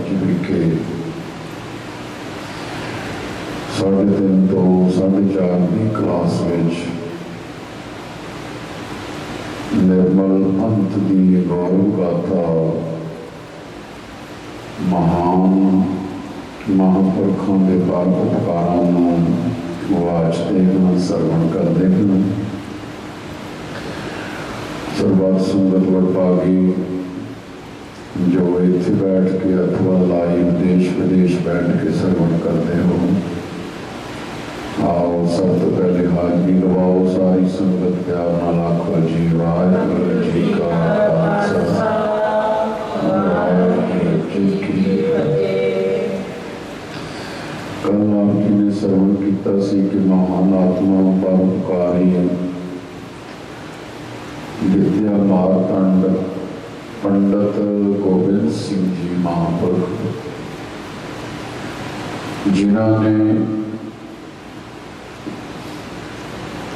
College विखे 3:30 तो 4:30 की class में निर्मल अंत की गौरव गाथा महान महापुरखों के परोपकारों वाचते हैं, सरवण करते हैं। सरबत संगत वडभागी जो इत्थे बैठ के अथवा लाइव देश विदेश बैठ के सरवण करते हो, आओ सब तो पहले हाजरी गवाओ सारी संगत प्यार नाल आखो जी वाहिगुरू जी का खालसा वाहिगुरू जी की फतेह। कल आप जी ने सरवण किया सी कि महान आत्मा परोपकारी विद्या मारतंड पंडित गोबिंद सिंह जी महापुरुष, जिन्होंने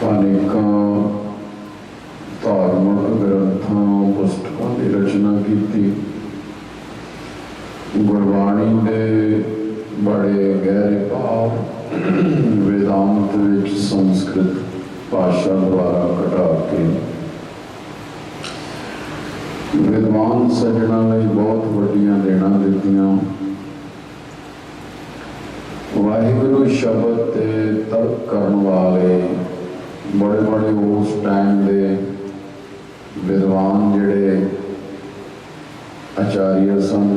अनेकों धार्मिक ग्रंथों पुस्तकों की रचना की। गुरबाणी के बड़े गहरे भाव वेदांत विच संस्कृत भाषा द्वारा कढ़ा के विद्वान सज्जना लई बहुत वड्डियां देना दित्तियां। वाहिगुरू शब्द ते तर्क करने वाले बड़े बड़े उस टाइम के विद्वान जिहड़े आचार्य सन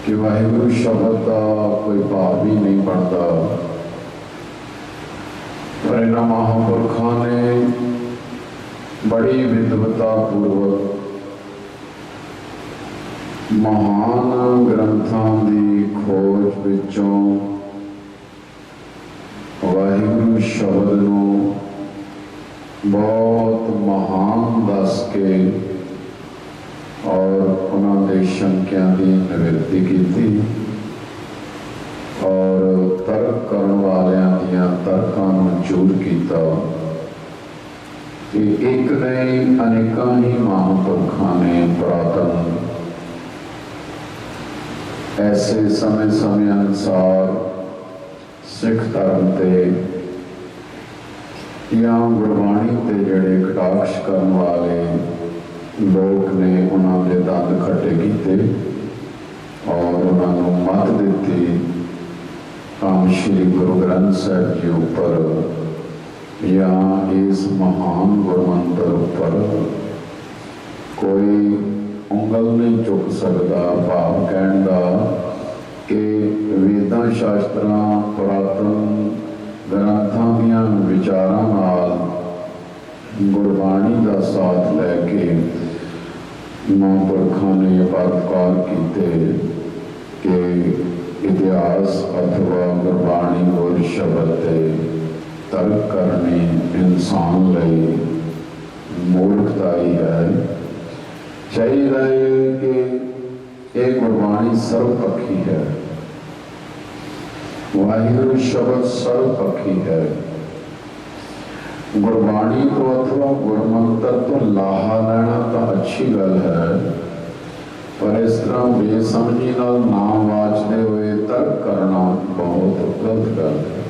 कि वाहिगुरू शब्द का कोई भाव ही नहीं बनता, पर इन्हां महापुरखों ने बड़ी विद्वता पूर्वक महान ग्रंथों की खोज विचों वाहिगुरू शब्द नूं बहुत महान दस के और उन्होंने शंकिया की निवृत्ति की और तर्क करने वालियां दियां तर्कां नूं चूर किया कि एक नहीं अनेकों ही महापुरखों ने पुरातन ऐसे समय समय अनुसार सिख धर्म के या गुरबाणी के जड़े कटाक्ष करने वाले लोग ने उन्होंने दंद खट्टे किए और उन्होंने मत दी हम श्री गुरु ग्रंथ साहिब जी उपर या इस महान गुरमंत्र उपर कोई उंगल नहीं चुक सकता। भाव कहने का कि वेदां शास्त्रां पुरातन ग्रंथों दियां विचारां नाल गुरबाणी का साथ लैके महापुरखों ने परोपकार किए कि इतिहास अथवा गुरबाणी गुर शब्द ते तर्क करनी इंसान लई मूर्खता ही है। चाहिए कि एक गुरबाणी सर्वपक्षी है, वाहिगुरू शब्द सर्वपक्षी है। गुरबाणी तो अथवा गुरमंत्र तो लाहा लेना तो अच्छी गल है, पर इस तरह बेसमझी नाल नाम वाचते हुए तर्क करना बहुत गलत गल है।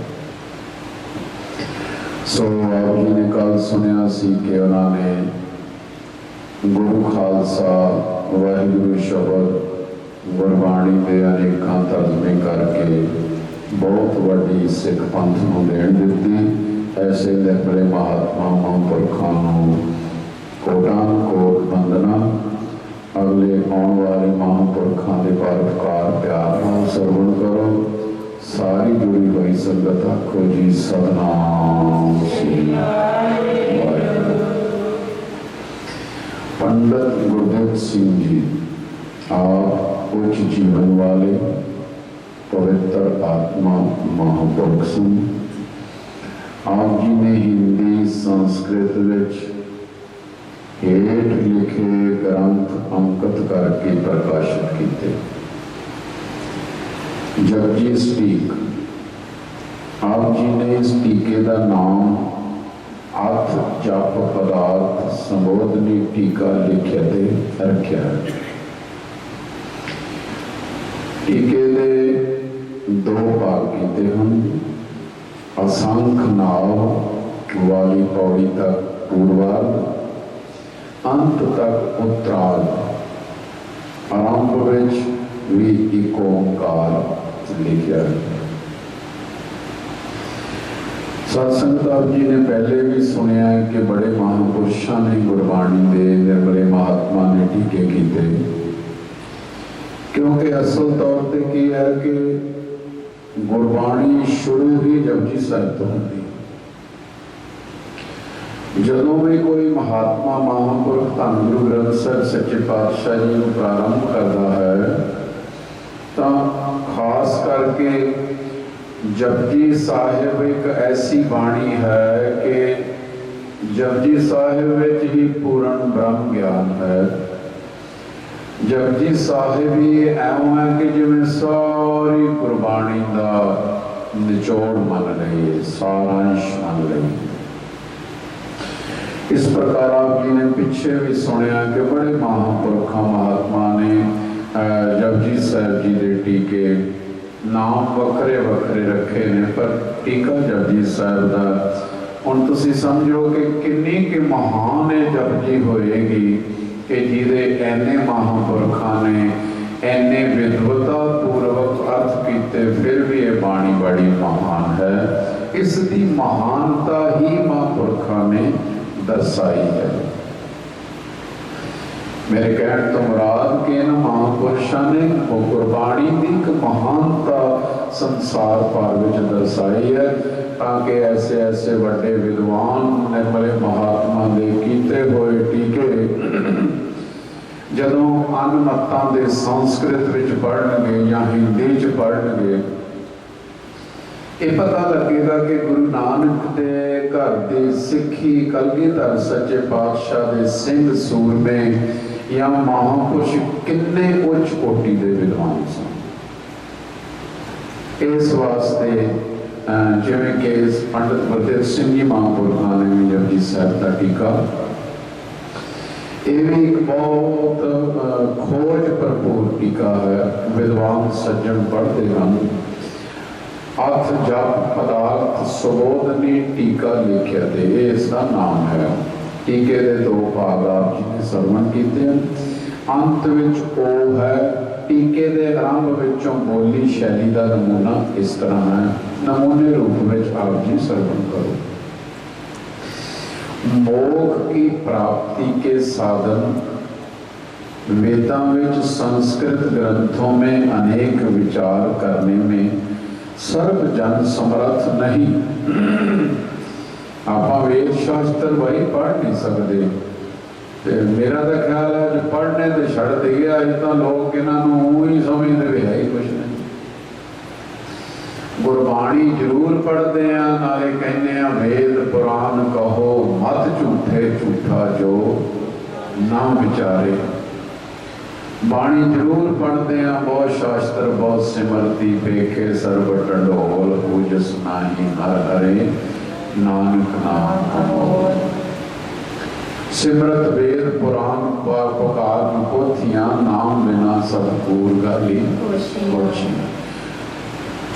सो आप जी ने कल सुनिया सी कि उन्होंने गुरु खालसा वाहिगुरू शब्द गुरबाणी के अनेकों तर्जमे करके बहुत वड्डी सिख पंथ नूं देण दित्ती। ऐसे निर्मले महात्मा महापुरखों कोटान कोट वंदना। अगले आने वाले महापुरखों के परोपकार प्यार नाल सरवण करो। सारी जुड़ी हुई संगत आखो जी सतनाम श्री वाहिगुरू। पंडित गुरदेव सिंह जी आप उच्च जीवन वाले पवित्र आत्मा महापुरुष सन। आप जी ने हिंदी संस्कृत विच हेठ लिखे ग्रंथ अंकित करके प्रकाशित किए। जपजी स्टीक आप जी ने इस टीके का नाम अथ जप पदार्थ संबोधनी टीका लिखे रखा है। टीके दे दो भाग कीते हैं। असंख नाव वाली पौड़ी तक पूर्वार्ध, अंत तक उत्तरार्ध। आरंभ विच भी एक ओंकार लिखा है। सत्संगत आप जी ने पहले भी सुनिया कि बड़े महापुरुषों ने गुरबाणी दे निर्मले महात्मा ने टीके किए, क्योंकि असल तौर पर की है कि गुरबाणी शुरू ही जपजी साहिब तो होती। जदों भी कोई महात्मा महापुरुष धन गुरु ग्रंथ साहिब सच्चे पातशाह जी को प्रारंभ करता है तो खास करके जपजी साहिब एक ऐसी बाणी है कि जपजी साहिब विच ही पूर्ण ब्रह्म ज्ञान है। जपजी साहिब ही ऐव है कि जिवें सारी गुरबाणी का निचोड़ मन लईए, सारांश मन लईए। इस प्रकार आप जी ने पिछे भी सुनिया कि बड़े महापुरखों महात्मा ने जपजी साहिब जी के टीके नाम वखरे वखरे रखे ने, पर टीका जपजी साहिब का हुण तुसीं समझो कि किन्नी कि महान है जपजी होएगी कि जिहदे ऐने महापुरखों ने ऐने विद्वता पूर्वक अर्थ किए, फिर भी ये बाणी बड़ी महान है। इसकी महानता ही महापुरखों ने दर्शाई है। मेरे कहने तो मुराद के न महापुरुषों ने वो गुरबाणी की एक महानता संसार भर में दर्शाई है, ताकि ऐसे ऐसे बड़े विद्वान निर्मले महात्मा दे कीते हुए टीके जदों अन्य मतां दे संस्कृत विच पढ़नगे या हिंदी च पढ़नगे, ये पता लगेगा कि गुरु नानक दे घर दे सिक्खी कलगीधर सच्चे पातशाह दे सिंह सूरमे या महापुरुष किन्ने उच्च कोटि दे विद्वान सन। इस वास्ते जिवें कि पंडित बलदेव सिंह जी महापुरखा ने भी जपजी साहिब का टीका, ये भी एक बहुत खोज भरपूर टीका है। विद्वान सज्जन पढ़ते हैं। अर्थ जप पदार्थ सुबोधनी टीका लिखिया थे, ये इसका नाम है। टीके के दो भाग आप जी ने सरवण किए हैं। अंत विच ओ है। टीके के आरंभ विचों बोली शैली का नमूना इस तरह है। नमूने रूप में आप जी सरवण करो। मोक्ष की प्राप्ति के साधन वेदां विच संस्कृत ग्रंथों में अनेक विचार करने में सर्व जन समर्थ नहीं। आप वेद शास्त्र वही पढ़ नहीं सकते। ते मेरा तो ख्याल है जो पढ़ने तो छड़ दिया, इतना लोग इन्हों ही समझते भी है ही कुछ नहीं। गुरबाणी जरूर पढ़ते हैं, नाले कहने वेद पुराण कहो मत झूठे झूठा जो ना विचारे। बाणी जरूर पढ़ते हैं, बहुत शास्त्र बहुत सिमरती पेखे सर्व टंडोल पूजस नाही हर हरे नानक नाम अमोल। सिमरत वेद पुराण पुकार पोथियां नाम बिना सतपूर गाली कोची।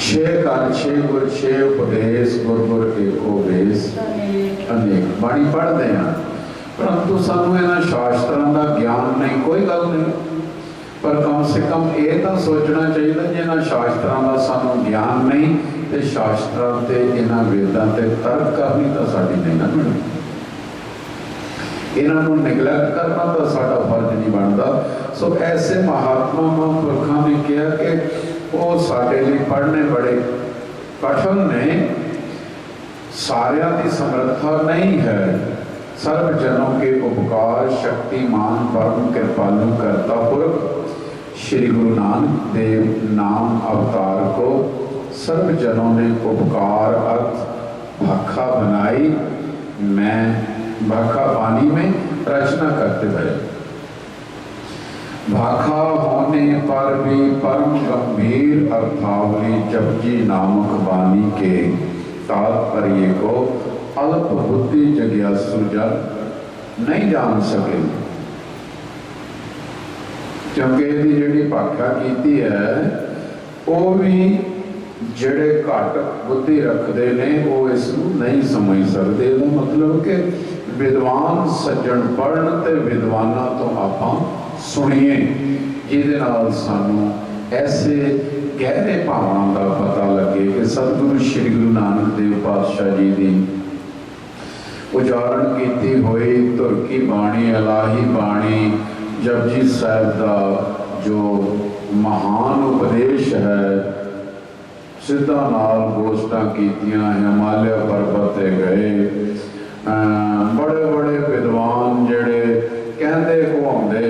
छे कर छे गुर छे उपदेश गुर गुर एको वेश अनेक। बाणी पढ़ते हैं परंतु सानू इन्हां शास्त्रां दा ज्ञान नहीं, कोई गल नहीं, पर कम से कम ये तो सोचना चाहिए जिन्होंने शास्त्रों का सानू ज्ञान नहीं तो शास्त्रों से इन्होंने वेदों से तर्क करनी तो साड़ी नहीं ना बनती। इन्हों निगलैक्ट करना तो साड़ा फर्ज नहीं बनता। सो ऐसे महात्मा महापुरखों ने कहा कि वो साढ़े लिए पढ़ने बड़े कठिन ने, सारिया की समर्था नहीं है। सर्व जनों के उपकार शक्तिमान परम कृपालु करता पुरख श्री गुरु नानक देव नाम अवतार को सर्व जनों ने उपकार अर्थ भाखा बनाई। मैं भाखा पानी में रचना करते हुए भाखा होने पर भी परम गंभीर अर्थावली जपजी नामक वाणी के तात्पर्य को अल्प बुद्धि जिज्ञासु जन नहीं जान सके, क्योंकि इसकी जी व्याख्या की है ਉਹ ਵੀ ਜਿਹੜੇ ਘੱਟ ਬੁੱਧੀ ਰੱਖਦੇ ਨੇ ਉਹ ਇਸ ਨੂੰ ਨਹੀਂ ਸਮਝ ਸਕਦੇ। ਇਹਦਾ ਮਤਲਬ ਕਿ ਵਿਦਵਾਨ ਸੱਜਣ ਪੜ੍ਹਨ ਤੇ ਵਿਦਵਾਨਾਂ ਤੋਂ ਆਪਾਂ ਸੁਣੀਏ, ਜਿਹਦੇ ਨਾਲ ਸਾਨੂੰ ਐਸੇ ਗਹਿਰੇ ਭਾਵਾਂ ਦਾ ਪਤਾ ਲੱਗੇ ਕਿ ਸਤਿਗੁਰੂ ਸ਼੍ਰੀ ਗੁਰੂ ਨਾਨਕ ਦੇਵ ਪਾਤਸ਼ਾਹ ਜੀ ਦੀ ਉਚਾਰਨ ਕੀਤੀ ਹੋਈ ਧੁਰ ਕੀ ਬਾਣੀ, ਇਲਾਹੀ ਬਾਣੀ, ਜਪਜੀ ਸਾਹਿਬ ਦਾ ਜੋ ਮਹਾਨ ਉਪਦੇਸ਼ ਹੈ, ਸਿੱਧਾ ਨਾਲ ਗੋਸ਼ਟਾਂ ਕੀਤੀਆਂ, ਹਿਮਾਲਿਆ ਪਰਬਤ ਤੇ ਗਏ, ਬੜੇ ਬੜੇ ਵਿਦਵਾਨ ਜਿਹੜੇ ਕਹਿੰਦੇ ਕਹਾਉਂਦੇ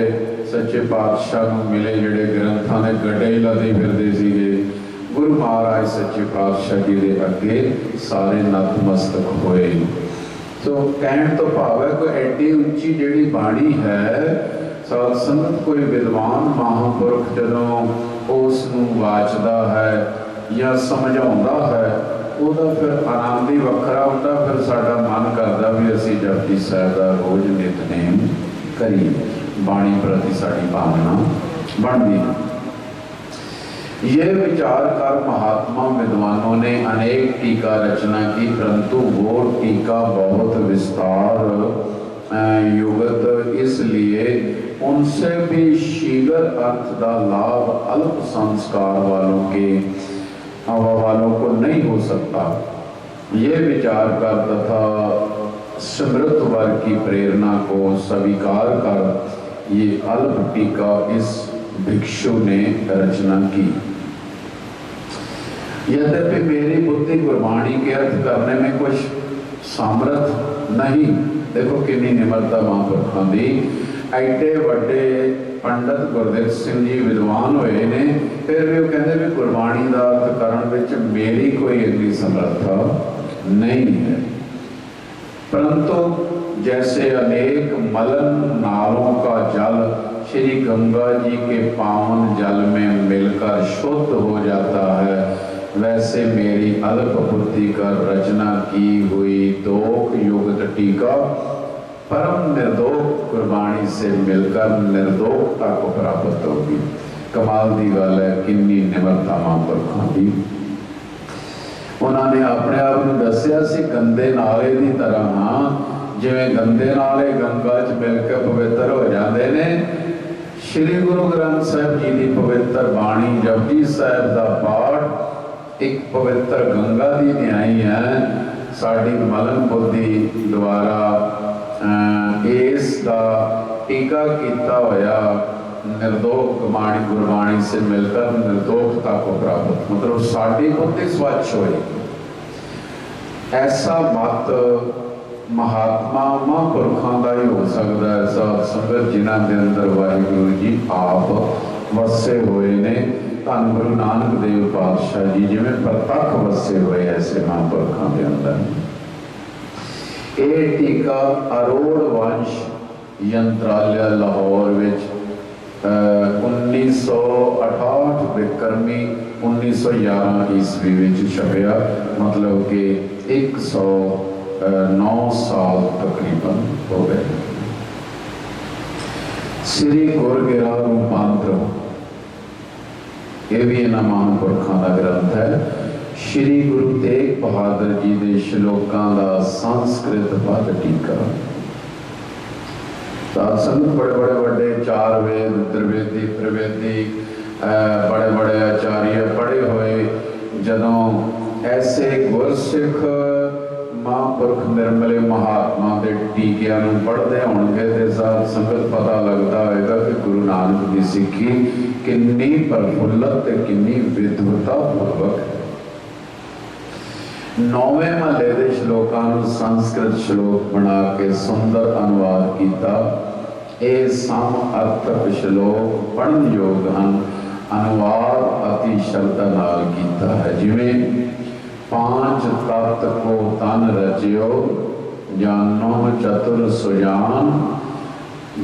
ਸੱਚੇ ਪਾਤਸ਼ਾਹ ਨੂੰ ਮਿਲੇ, ਜਿਹੜੇ ਗ੍ਰੰਥਾਂ ਦੇ ਗੱਡੇ ਹੀ ਲਾਦੇ ਫਿਰਦੇ ਸੀਗੇ, ਗੁਰੂ ਮਹਾਰਾਜ ਸੱਚੇ ਪਾਤਸ਼ਾਹ ਜੀ ਦੇ ਅੱਗੇ ਸਾਰੇ ਨਤਮਸਤਕ ਹੋਏ। ਸੋ ਕਹਿਣ ਤੋਂ ਭਾਵ ਹੈ ਕੋਈ ਐਡੀ ਉੱਚੀ ਜਿਹੜੀ ਬਾਣੀ ਹੈ, ਸਾਧ ਸੰਗਤ ਕੋਈ ਵਿਦਵਾਨ ਮਹਾਂਪੁਰਖ ਜਦੋਂ ਉਸ ਨੂੰ ਵਾਚਦਾ ਹੈ ਜਾਂ ਸਮਝਾਉਂਦਾ ਹੈ, ਉਹਦਾ ਫਿਰ ਆਨੰਦ ਹੀ ਵੱਖਰਾ ਹੁੰਦਾ। ਫਿਰ ਸਾਡਾ ਮਨ ਕਰਦਾ ਵੀ ਅਸੀਂ ਜਪਜੀ ਸਾਹਿਬ ਦਾ ਰੋਜ਼ ਨਿਤਨੇਮ ਕਰੀਏ, ਬਾਣੀ ਪ੍ਰਤੀ ਸਾਡੀ ਭਾਵਨਾ ਬਣਦੀ है। ये विचार कर महात्मा विद्वानों ने अनेक टीका रचना की, परंतु वो टीका बहुत विस्तार युगत, इसलिए उनसे भी शीघ्र अर्थ का लाभ अल्प संस्कार वालों को नहीं हो सकता। ये विचार कर तथा समृद्ध वर्ग की प्रेरणा को स्वीकार कर ये अल्प टीका इस भिक्षु ने रचना की। यद्यपि मेरी बुद्धि गुरबाणी के अर्थ करने में कुछ सामर्थ नहीं, देखो कितनी निमरता महापुरखों की, एडे वड्डे पंडित गुरदेव सिंह जी विद्वान होए ने, फिर भी वो कहते भी गुरबाणी का अर्थ करने विच मेरी कोई इतनी समर्था नहीं है। परंतु जैसे अनेक मलन नालों का जल श्री गंगा जी के पावन जल में मिलकर शुद्ध हो जाता है, वैसे मेरी अल्प बुद्धि कर रचना की हुई दोख युगत टीका परम निर्दोख गुरबाणी से मिलकर निर्दोखता को प्राप्त होगी। कमाल की गल है, कितनी निमरता महापुरखों की। उन्होंने अपने आप को दसिया सी गंदे नाले की तरह, हाँ जिवें गंदे नाले गंगा च मिल के पवित्र हो जाते हैं, श्री गुरु ग्रंथ साहिब जी की पवित्र बाणी जपजी साहिब का पाठ एक पवित्र गंगा की न्याई है। साड़ी मलन बुद्धि द्वारा इसका टीका किया होया निर्दोख गुरबाणी गुरबाणी से मिलकर निर्दोखता को प्राप्त, मतलब साड़ी बुद्धि स्वच्छ हुई। ऐसा मत महात्मा महापुरखों का ही हो सकता है। साध संगत जिन्हों के अंदर वाहिगुरु जी आप वसे हुए ने, धन गुरु नानक देव पातशाह जी जिमें प्रतख वसे हुए ऐसे महापुरखों के अंदर। ये टीका अरोड़ वंश यंत्रालय लाहौर विच 1968 विक्रमी 1911 ईस्वी विच छपया, मतलब कि 109 साल तकरीबन हो गए। श्री गुरगिरा रूपांतर, ये भी इन्होंने महापुरखों का ग्रंथ है। श्री गुरु तेग बहादुर जी के श्लोकों का संस्कृत पद टीका। संत बड़े बड़े बड़े चार वेद त्रिवेदी त्रिवेदी बड़े बड़े आचार्य पढ़े हुए जदों ऐसे गुरसिख महापुरख निर्मले महात्मा के टीकिया पढ़ते होंगे तो साध संगत पता लगता होगा कि गुरु नानक की सिक्खी कितनी प्रफुल्लत कितनी विद्वता पूर्वक है। 9वें महले के श्लोकों संस्कृत श्लोक बना के सुंदर अनुवाद किया। ये सम अर्थक श्लोक पढ़न योग हैं, अनुवाद अति श्रद्धा नाल किया है। जिमें 5 तत्त को तन रचियो, जानो चतुर सुजान,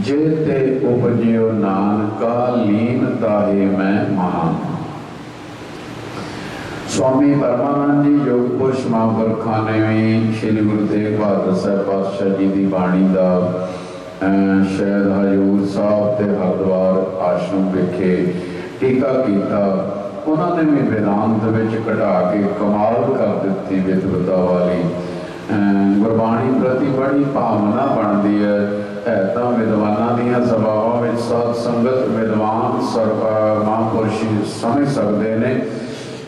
जेते उपजियो नानका लीन ताहे मैं महान। स्वामी परमानंद जी योग पुरुष महापुरखों ने भी श्री गुरु तेग बहादुर साहब पातशाह जी की बाणी का शायद हजूर साहब के हरिद्वार आश्रम विखे टीका किया। उन्होंने भी वेदांत विच घटा के कमाल कर दी विद्वता वाली। गुरबाणी प्रति बड़ी भावना बनती है तो विद्वाना दियां सभावां विच साध संगत विद्वान महापुरुष समझ सकते हैं,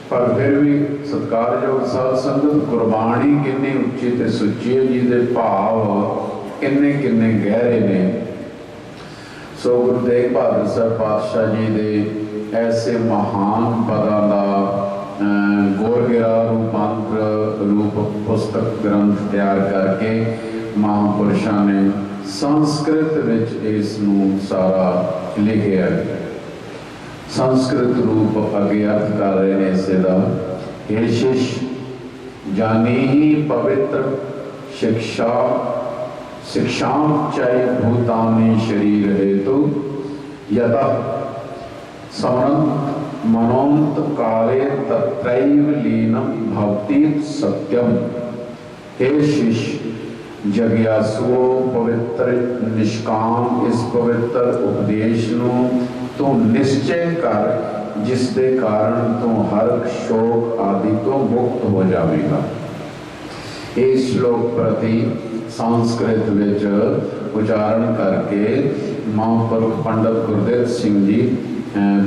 पर फिर भी सत्कारयोग साध संगत गुरबाणी कितनी उच्ची ते सुची है, जिहदे भाव किन्ने किन्ने गहरे ने। सो गुरु तेग बहादुर साहब पातशाह जी दे ऐसे महान पदां दा गोरगिरा रूपांतर रूप पुस्तक ग्रंथ तैयार करके महापुरुषों ने संस्कृत विच इसनूं सारा लिखिया। संस्कृत रूप अगे अर्थ कर रहे हैं इसे दा, हे शिष्य जानी ही पवित्र शिक्षा शिक्षां चै भूतानि शरीर हेतु यतः समनंत मनोन्त काले तत्रैव लीनम भवति सत्यम। हे शिष्य जग्यासुओ पवित्र निष्काम इस पवित्र उपदेश नूं तू निश्चय कर, जिसके कारण तू हर शोक आदि तो मुक्त हो जाएगा। इस श्लोक प्रति संस्कृत विच उच्चारण करके महापुरुष पंडित गुरदेव सिंह जी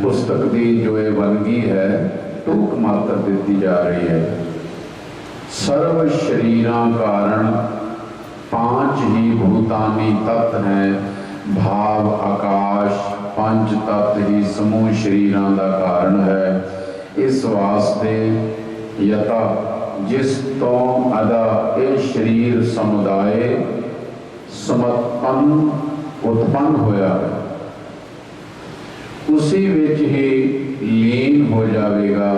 पुस्तक की जो ये वनगी है टूक मात्र दी जा रही है। सर्व शरीरां कारण पांच ही भूतानी तत्व हैं, भाव आकाश पंच तत्व ही समूह शरीरां का कारण है। इस वास्ते यथा जिस तो अदा ये शरीर समुदाय समत्पन्न उत्पन्न होया है, उसी विच ही लीन हो जाएगा।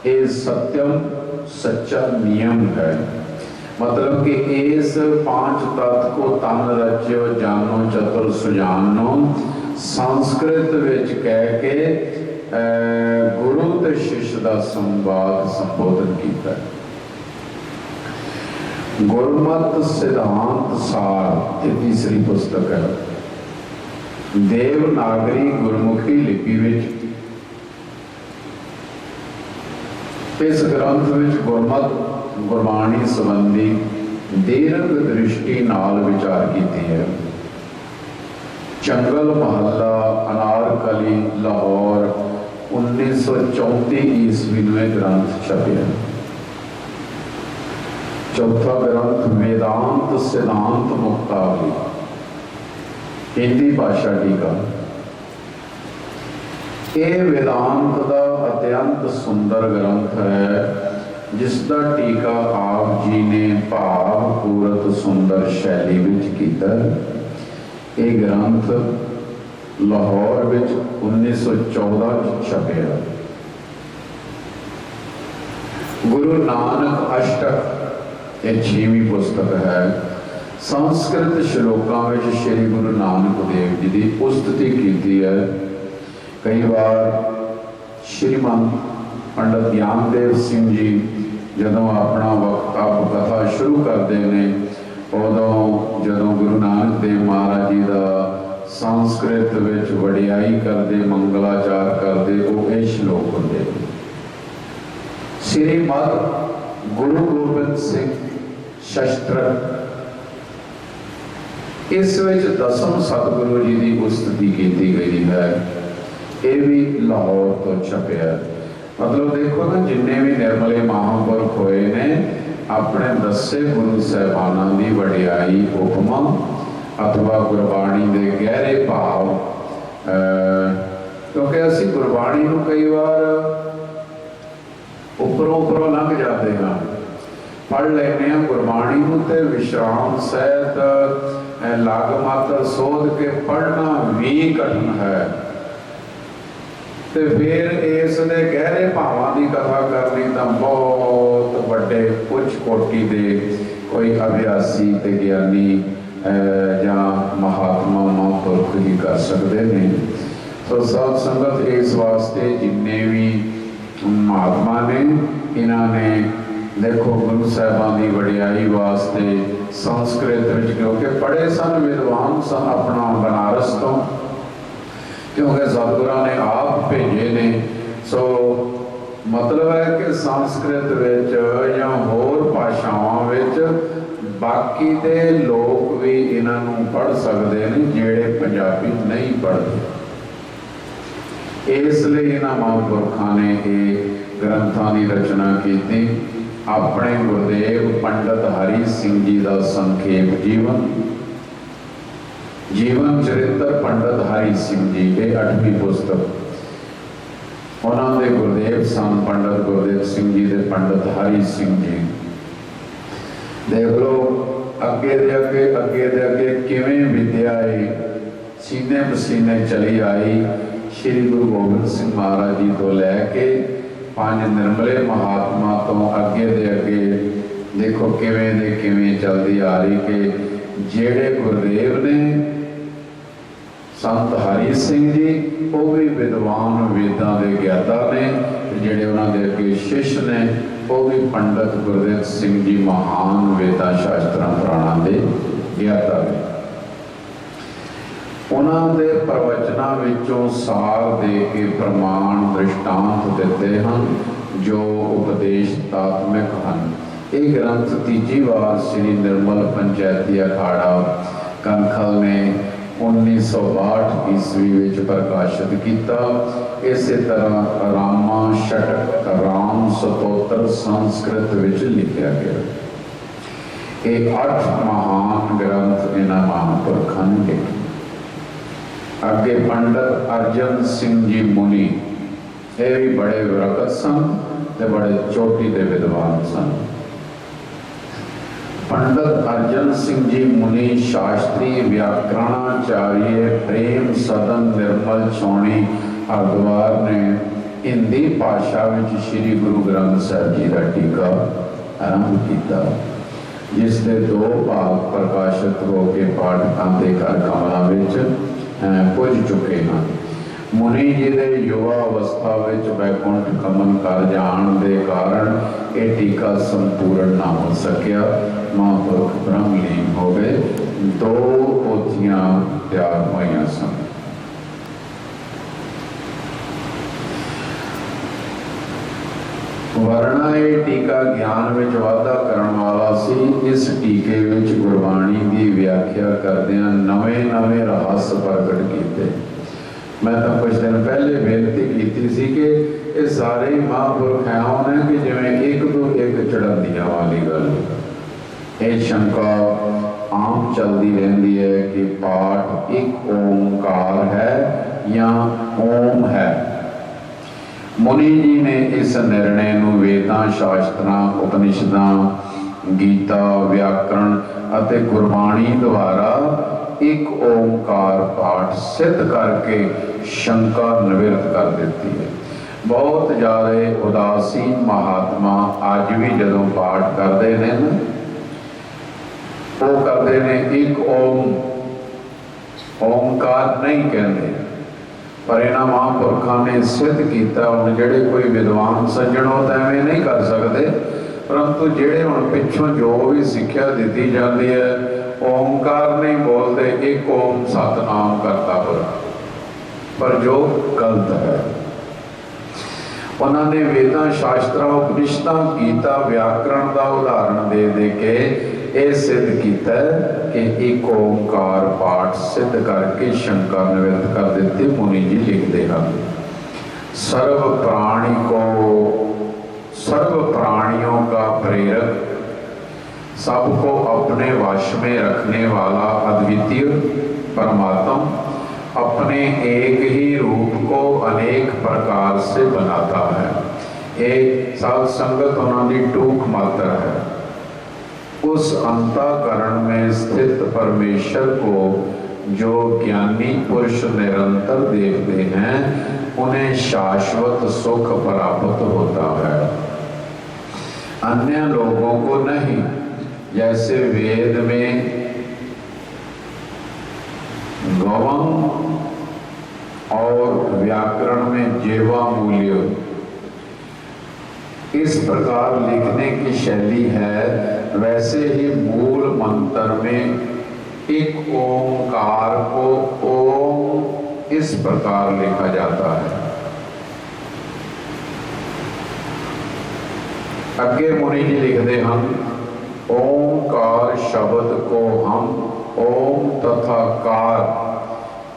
ये सत्यम सच्चा नियम है। मतलब कि इस पांच तत्व को तन रचो जानो चतुर सुजानो संस्कृत विच कह के गुरु ते शिष्य का संवाद संबोधन किया। गुरमत सिद्धांत सार ये तीसरी पुस्तक है। देवनागरी गुरमुखी लिपि विच इस ग्रंथ विच गुरमत गुरबाणी संबंधी दीर्घ दृष्टि नाल विचार कीती है। चंगल महला अनारकली लाहौर 1934 ईस्वी में ग्रंथ छपे। चौथा ग्रंथ वेदांत सिद्धांत मुक्तावली हिंदी भाषा टीका। यह वेदांत का अत्यंत सुंदर ग्रंथ है, जिसका टीका आप जी ने भावपूरत सुंदर शैली विच कीता। यह ग्रंथ लाहौर विच 1914 छपे। गुरु नानक अष्टक यह 6वीं पुस्तक है। संस्कृत श्लोकों में श्री गुरु नानक देव जी की उस्तुति की है। कई बार श्रीमंत पंडित ज्ञानदेव सिंह जी जदों अपना वक्तव्य कथा शुरू करते हैं, उदों जदों गुरु नानक देव महाराज जी का संस्कृत विच वडियाई करते मंगलाचार करते वो ये श्लोक होंगे। श्रीमद गुरु गोबिंद सिंह शस्त्र इस विच दसम सतगुरु जी की उस्तुति की गई है। ये भी लाहौर तो छपया। मतलब देखो ना, जिन्ने भी निर्मले महापुरख होए ने अपने दसे गुरु साहिबाना की वडियाई उपमा अथवा गुरबाणी के गहरे भाव, क्योंकि असी गुरबाणी को कई बार उपरों उपरों लंघ जाते हैं, पढ़ लेने गुरबाणी को तो विश्राम सहित लग मात्र सोध के पढ़ना भी कठिन है। तो फिर इस गहरे भावों की कथा करनी तो बहुत बड़े उच्च कोटि के कोई अभ्यासी ते ज्ञानी या महात्मा महापुरख ही कर सकते हैं। तो साध संगत इस वास्ते जिन्ने भी महात्मा ने इन्होंने देखो गुरु साहिबान की वडियाई वास्ते संस्कृत क्योंकि पढ़े सन, विद्वान सन अपना बनारस तो, क्योंकि सतगुरां ने आप भेजे ने सो मतलब है कि संस्कृत विच या होर भाषावां विच बाकी दे लोग भी इन्हां पढ़ सकते हैं जिहड़े पंजाबी नहीं पढ़ते। इसलिए इन्हां महापुरखां ने ये ग्रंथां की रचना की। अपने गुरुदेव पंडित हरि सिंह जी का संखेप जीवन चरित्र पंडित हरि सिंह जी के 8वीं पुस्तक। उन्होंने गुरुदेव सन पंडित गुरदेव सिंह जी के पंडित हरि सिंह जी। देख लो अगे दे अगे किवें विद्या सीने पसीने चली आई। श्री गुरु गोबिंद सिंह महाराज जी तो लैके 5 निर्मले महात्मा तो अगे दे अगे देखो किवें दे किवें चलती आ रही कि जेड़े गुरुदेव ने संत हरि सिंह जी वो भी विद्वान वेदां के ज्ञाता ने, जेड़े उन्होंने अगे शिष्य ने वो भी पंडित गुरदेव सिंह जी महान वेदां शास्त्रां पुराणां के ज्ञाता ने। उन्होंने प्रवचनों विचों सार दे के प्रमाण दृष्टांत दिते हैं जो उपदेशात्मक हैं। ये ग्रंथ तीजी बार श्री निर्मल पंचायती अखाड़ा कनखल ने 1962 ईस्वी विच प्रकाशित किया। इस तरह रामा षटक राम स्तोत्र संस्कृत विच लिखा गया। ये 8 महान ग्रंथ इन्हां महापुरखां ने लिखे। अगे पंडित अर्जन सिंह जी मुनि ये भी बड़े विरकत सन ते बड़े चोटी के विद्वान सन। पंडित अर्जन सिंह जी मुनि शास्त्री व्याकरणाचार्य प्रेम सदन निर्मल छौणी हरिद्वार ने हिंदी भाषा में श्री गुरु ग्रंथ साहिब जी का टीका आरंभ किया, जिसके 2 भाग प्रकाशित होकर पाठकों के घर कमलों में पुज चुके हैं। मुनि जी के युवा अवस्था में बैकुंठ गमन कर जाने के कारण ये टीका संपूर्ण ना हो सकिया। महापुरख ब्रह्मलीन हो गए। 2 पोथियां तैयार हुई सन। वरना ये टीका ज्ञान में वाधा करने वाला सी। इस टीके में गुरबाणी की व्याख्या करदियां नवे रहस्य प्रगट किए। मैं तो कुछ दिन पहले बेनती की सी कि ये सारे महापुरख ने कि जिवें एक तो एक चढ़ादियां वाली गल। ये शंका आम चलती रहती है कि पाठ एक ओंकार है या ओम है। मुनि जी ने इस निर्णय को वेदां शास्त्रां उपनिषदां गीता व्याकरण अते गुरबाणी द्वारा एक ओंकार पाठ सिद्ध करके शंका निवृत्त कर देती है। बहुत ज़्यादा उदासीन महात्मा अज भी जदों पाठ करते हैं वो करते हैं एक ओंकार नहीं कहते। पर इन्हां महापुरखों ने सिद्ध किया। हुण जिहड़े कोई विद्वान सज्जण हो तो एवें नहीं कर सकते, परंतु जिहड़े हुण पिछों जो भी सिक्ख्या दी जाती है ओंकार नहीं बोलते, एक ओम सतनाम करता पर जो गलत है। उन्होंने वेदां शास्त्रां उपनिषदां गीता व्याकरण का उदाहरण दे के ये सिद्ध किया कि एक ओंकार पाठ सिद्ध करके शंका निवृत्त कर देती। मुनि जी लिखते हैं सर्व प्राणियों का प्रेरक, सबको अपने वश में रखने वाला अद्वितीय परमात्मा अपने एक ही रूप को अनेक प्रकार से बनाता है। एक साध संगत उन्होंने टूक मात्र है। उस अंतःकरण में स्थित परमेश्वर को जो ज्ञानी पुरुष निरंतर देखते हैं उन्हें शाश्वत सुख प्राप्त होता है, अन्य लोगों को नहीं। जैसे वेद में गवम और व्याकरण में जेवा मूल्य इस प्रकार लिखने की शैली है, वैसे ही मूल मंत्र में एक ओंकार को ओम इस प्रकार लिखा जाता है। अगे मुनि जी लिखते हैं, ओंकार शब्द को हम ओम तथा कार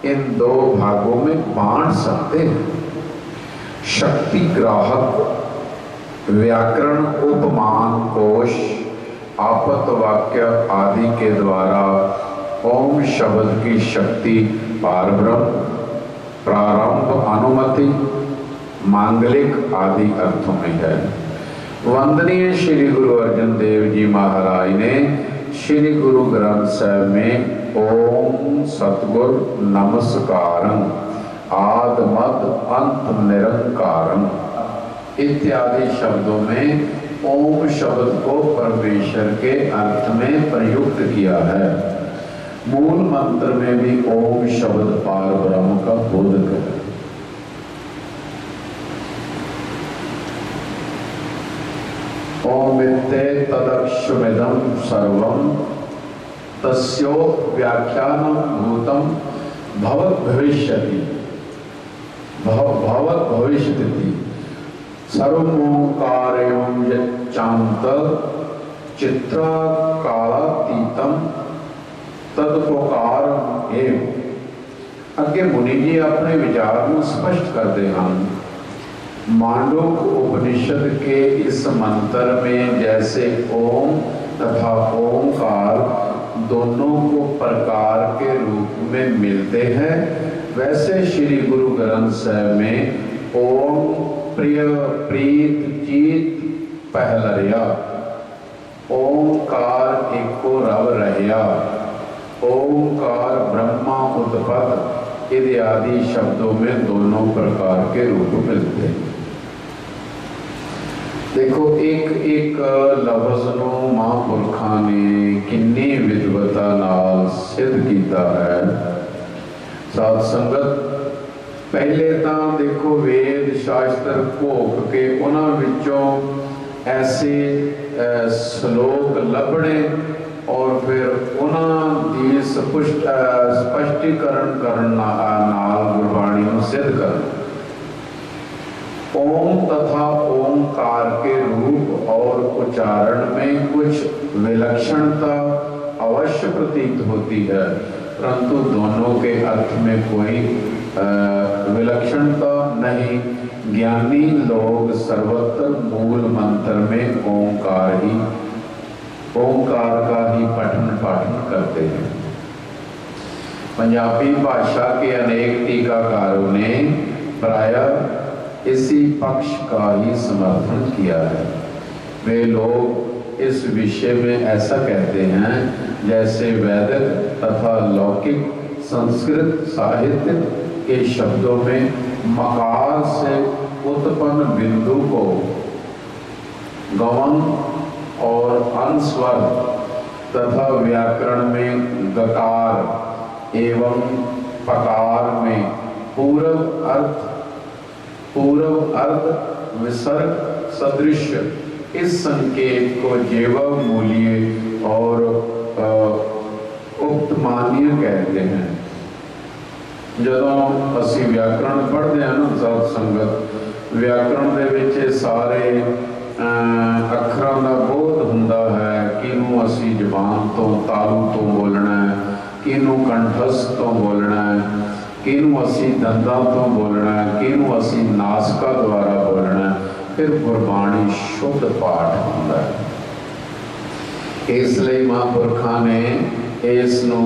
इन दो भागों में बांट सकते हैं। शक्ति ग्राहक व्याकरण उपमान कोश आपत वाक्य आदि के द्वारा ओम शब्द की शक्ति पारब्रह्म प्रारंभ अनुमति मांगलिक आदि अर्थों में है। वंदनीय श्री गुरु अर्जन देव जी महाराज ने श्री गुरु ग्रंथ साहिब में ओम सतगुर नमस्कारं आद मद अंत निरंकारं इत्यादि शब्दों में ओम शब्द को परमेश्वर के अर्थ में प्रयुक्त किया है। मूल मंत्र में भी ओम शब्द पार ब्रह्म का बोधक है। ओम वित्ते तदक्षुमिदं सर्वं तस्यो व्याख्यानं भूतं भवत् भविष्यति भवत् भविष्यति सर्वोंकार एवं यच्चान्त चित्राकालातीतं तदपोकार एवं। अगे मुनि जी अपने विचार को स्पष्ट करते हैं। मांडूक उपनिषद के इस मंत्र में जैसे ओम तथा ओंकार दोनों को प्रकार के रूप में मिलते हैं, वैसे श्री गुरु ग्रंथ साहिब में ओम प्रिय प्रीत चीत पहलरिया ओंकार एको रव रहया ओंकार ब्रह्मा उत्पत इत्यादि शब्दों में दोनों प्रकार के रूप मिलते हैं। देखो एक एक लफ्ज़ नूं महापुरखा ने किन्नी विद्वता नाल सिद्ध किया है। साध संगत पहले तो देखो वेद शास्त्र घोक के उन्हां विचों ऐसे श्लोक लभणे और फिर उन्हां स्पष्टीकरण करन नाल गुरबाणी नूं सिद्ध करना। ओम तथा ओंकार के रूप और उच्चारण में कुछ विलक्षणता अवश्य प्रतीत होती है, परंतु दोनों के अर्थ में कोई विलक्षणता नहीं। ज्ञानी लोग सर्वत्र मूल मंत्र में ओंकार का ही पठन पाठन करते हैं। पंजाबी भाषा के अनेक टीकाकारों ने प्रायः इसी पक्ष का ही समर्थन किया है। वे लोग इस विषय में ऐसा कहते हैं जैसे वैदिक तथा लौकिक संस्कृत साहित्य के शब्दों में मकार से उत्पन्न बिंदु को गवन और अनुस्वर तथा व्याकरण में गकार एवं पकार में पूर्व अर्थ विसर्ग सदृश इस संकेत को जेवा मूल्य और उपमान्य कहते हैं। जदों असी व्याकरण पढ़ते हैं ना साध संगत, व्याकरण दे विच सारे अखरां दा बोध हुंदा है। किनू असी जबान तो तालू तो बोलना है, किनू कंठस्थ तो बोलना है, किनू असी दंदां तो बोलना है, किनू असी नासका द्वारा बोलना है। फिर गुरबाणी शुद्ध पाठ होता है। इसलिए महापुरखा ने इसनू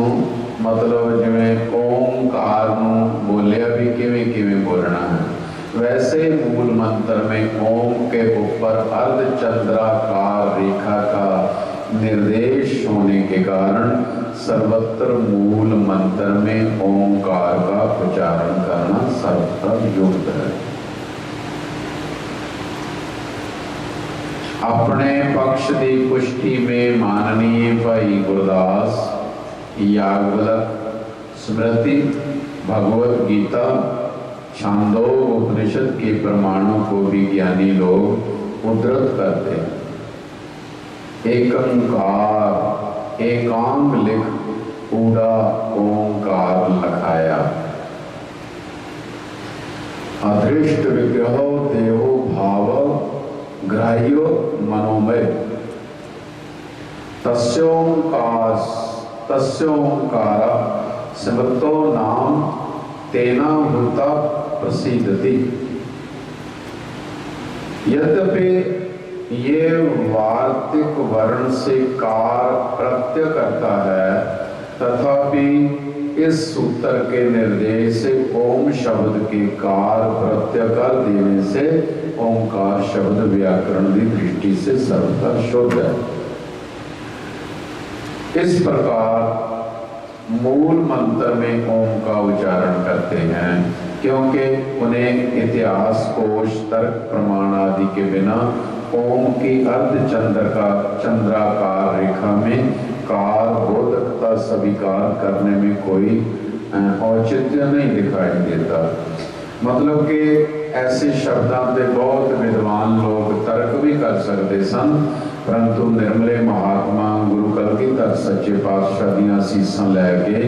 मतलब जिवें ओंकार नूं बोलिया भी किवें किवें बोलना है, वैसे मूल मंत्र में ओम के ऊपर अर्धचंद्राकार रेखा का निर्देश होने के कारण सर्वत्र मूल मंत्र में ओंकार का उच्चारण करना सर्वत्र युक्त है। अपने पक्ष की पुष्टि में माननीय भाई गुरदास याज्ञवल्क स्मृति भगवत गीता छांदोग उपनिषद के प्रमाणों को भी ज्ञानी लोग उद्धृत करते हैं। एकंकार एकांग लिख ऊड़ा ओंकार लखाया। अदृष्ट विग्रहो देवो भाव ग्राह्यो मनोमय। तस्योंकार स्मृतो नाम तेना भूता प्रसिद्धति। यद्यपि ये वार्तिक वर्ण से कार प्रत्यय करता है, तथापि इस सूत्र के निर्देश से ओम शब्द के कार प्रत्यय कर देने से ओंकार शब्द व्याकरण की दृष्टि से सर्वथा शुद्ध है। इस प्रकार मूल मंत्र में ओम का उच्चारण करते हैं, क्योंकि उन्हें इतिहास कोश तर्क प्रमाण आदि के बिना ओम की चंद्राकार रेखा में कार बोधकता स्वीकार करने में कोई औचित्य नहीं दिखाई देता। मतलब कि ऐसे शब्दों से बहुत विद्वान लोग तर्क भी कर सकते सन, परंतु निर्मले महात्मा गुरु कलगीधर सच्चे पातशाह दी असीसां लैके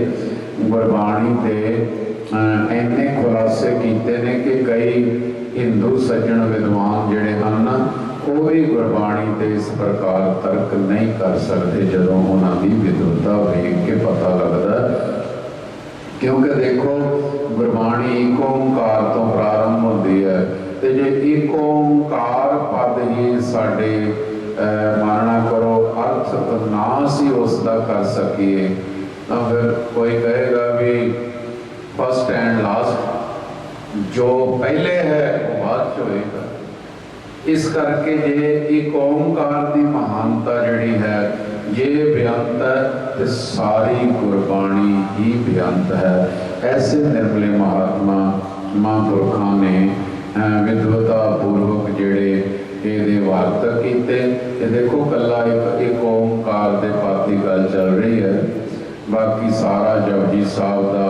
गुरबाणी के इन्ने खुलासे किए ने कि कई हिंदू सज्जन विद्वान जिहड़े हन वो भी गुरबाणी से इस प्रकार तर्क नहीं कर सकते जदों उन्होंने विद्वता वेख के पता लगता। क्योंकि देखो गुरबाणी एक ओंकार तो प्रारंभ होती है, तो जे एक ओंकार पद ही साडे मानना करो अर्थ ना सी उसका कर सकीए, तो फिर कोई कहेगा भी फर्स्ट एंड लास्ट, जो पहले है वो बाद च होएगा। इस करके जे एक ओंकार की महानता जिहड़ी है ये बेअंत है, तो सारी गुरबाणी ही बेअंत है। ऐसे निर्मले महात्मा महापुरखों ने विद्वता पूर्वक जिहड़े ये वार्तक कीते। देखो कला एक ओंकार के पाती गल चल रही है, बाकी सारा जपजी साहब का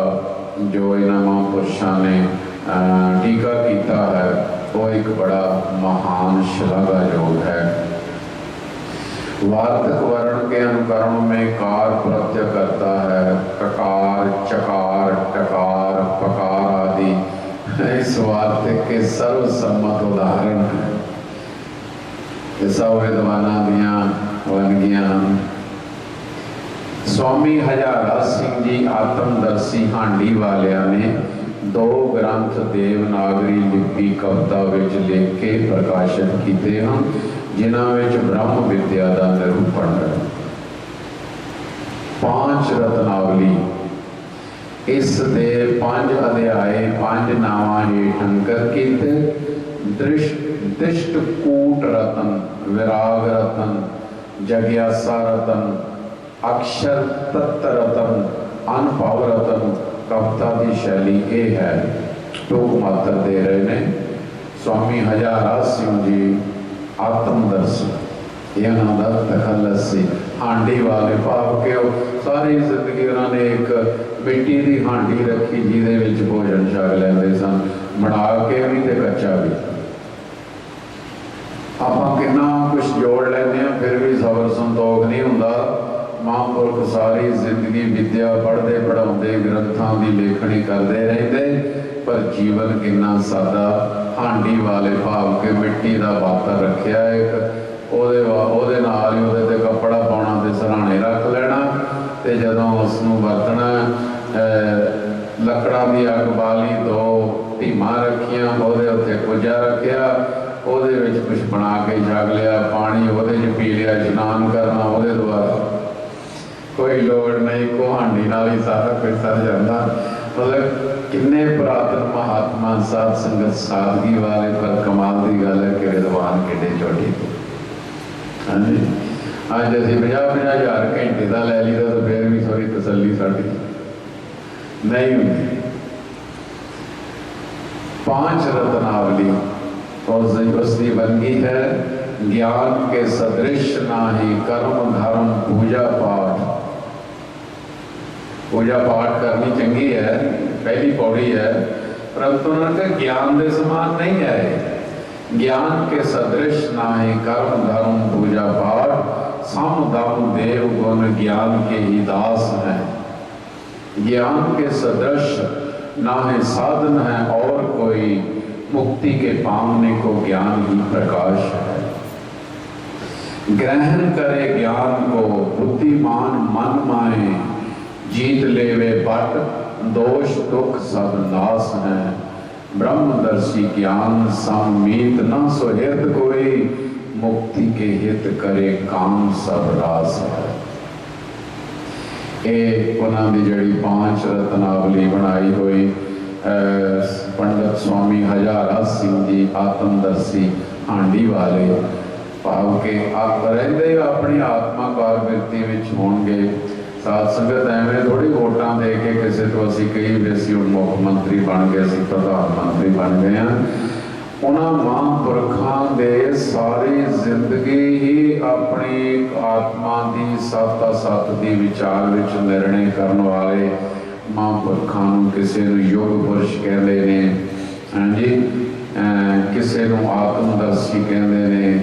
जो इन्हां महापुरुषों ने टीका किया है वो एक बड़ा महान श्लाघायोग है। वार्तक वर्ण के अनुकरण में कार प्रत्यय करता है, ककार चकार टकार पकार आदि इस वार्तक के सर्वसम्मत उदाहरण है। सब विद्वाना दियां वनगियां। स्वामी हजारा सिंह जी आत्मदर्शी हांडी वालिया ने 2 ग्रंथ देवनागरी लिपि कविता विच लिख के प्रकाशित किए हैं, जिन्हां विच ब्रह्म विद्या का निरूपण है। 5 रत्नावली इस दे 5 अध्याय 5 नावां हेठ अंकित कीते। दृष्टकूट रतन, विराग रतन, जग्यासा रतन, अक्षर तत्व रतन, अनभाव रतन कविता की शैली ये है। टूक मात्र दे रहे ने स्वामी हजारा सिंह जी आत्मदर्शी, इन्हों का तखलसी हांडी वाले भाव के सारी जिंदगी उन्होंने एक मिट्टी की हांडी रखी जिहदे विच भोजन छक लैंदे सन, बना के भी ते कच्चा भी। आपां कितना कुछ जोड़ लैंदे हां फिर भी सबर संतोख नहीं हुंदा। महापुरख सारी जिंदगी विद्या पढ़ते पढ़ाते ग्रंथों की लेखनी करते रहते, पर जीवन कितना सादा हांडी वाले भाव के मिट्टी का पात्र रखा एक ओदे नाल ही ओदे ते कपड़ा पाउणा ते सराहने रख लेना, ते जदों उसनूं वरतना लकड़ां दी अग बाली 2 ढीमां रखियां, ओदे उत्ते कुजा रखिया, ओदे विच कुछ बना के जग लिया, पानी ओदे च पी लिया, इशनान करना ओदे द्वारा, कोई लोड़ नहीं, को हांडी नाल ही सारा कुछ सर जाता। मतलब किन्ने पुरातन महात्मा साध संगत सादगी वाले, पर कमाल की गल है कि विद्वान किड्डे चोटी। हाँ जी, अज असीं 50-50 हज़ार घंटे का लै लीदा तो फिर भी थोड़ी तसल्ली साडी नहीं होती। 5 रत्नावली उसकी बनगी है। ज्ञान के सदृश नाही कर्म धर्म पूजा पाठ। पूजा पाठ करनी चंगी है, पहली पौड़ी है, परंतु उन्होंने ज्ञान के समान नहीं है। ज्ञान के सदृश नाही कर्म धर्म पूजा पाठ, सम दम देव गुण ज्ञान के ही दास हैं। ज्ञान के सदृश ना है साधन है और कोई, मुक्ति के पामने को ज्ञान ही प्रकाश है। ग्रहण करे ज्ञान को बुद्धिमान मन माए, जीत लेवे बट दोष दुख सब नाश है। ब्रह्मदर्शी ज्ञान सममीत न सुहित कोई, मुक्ति के हित करे काम सब रास है। ये उन्होंने जी 5 रत्नावली बनाई हुई पंडित स्वामी हजारा सिंह जी आत्मदर्शी हांडी वाले, भाव के आप रहिंदे अपनी आत्माकार वृत्ति विच होणगे। साध संगत एवं थोड़ी वोटां दे के किसी तो असीं कई भी असीं हुण मुख मंत्री बन गए, असीं प्रधानमंत्री बन गए हैं। उन्होंने महापुरखों दे सारी जिंदगी ही अपनी आत्मा की सत असत की विचार विच निर्णय करने वाले महापुरखों किसी योग पुरुष कहते हैं, हाँ जी, किसी आत्मदर्शी कहते हैं।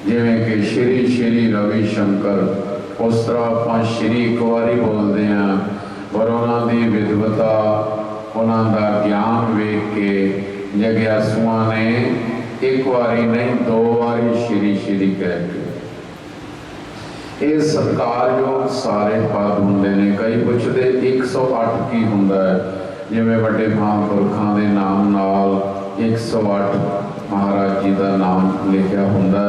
जिमें कि श्री श्री रवि शंकर, उस तरह आप श्री एक बार बोलते हैं, और उन्होंने विद्वता उन्होंने ज्ञान वेख के जग्यासुआ ने एक बारी नहीं 2 बारी श्री श्री कह के ये सत्कारयोग सारे पद होंगे ने। कई पूछते 108 की होंगे, जिमें बड़े महापुरखों के नाम नाल 108 महाराज जी का नाम लिखा होंगे।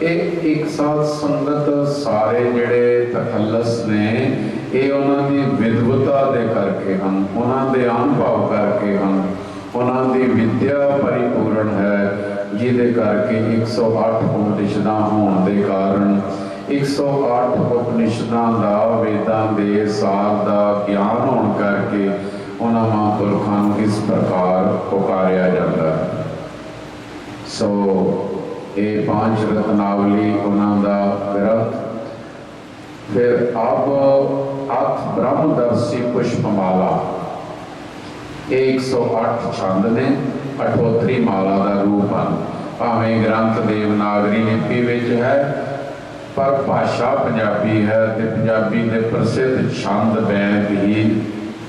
एक साथ संगत सारे जिहड़े तखल्लस ने ये उन्होंने विद्वता दे करके हैं, उन्होंने अनुभव करके हैं, उन्होंने विद्या परिपूर्ण है, जिदे करके 108 उपनिषदां होने के कारण 108 उपनिषदां का वेदां के सार का ज्ञान होने करके उन्होंने महापुरखों इस प्रकार पुकारिया जाता है। सो ये 5 रत्नावली उन्होंने ग्रंथ। फिर अब अथ ब्रह्मदर्शी पुष्पमाला 108 छंद ने, अठोतरी माला का रूप हैं। भावें ग्रंथ देवनागरी लिपि विच है पर भाषा पंजाबी है, तो पंजाबी के प्रसिद्ध छंद बैंत ही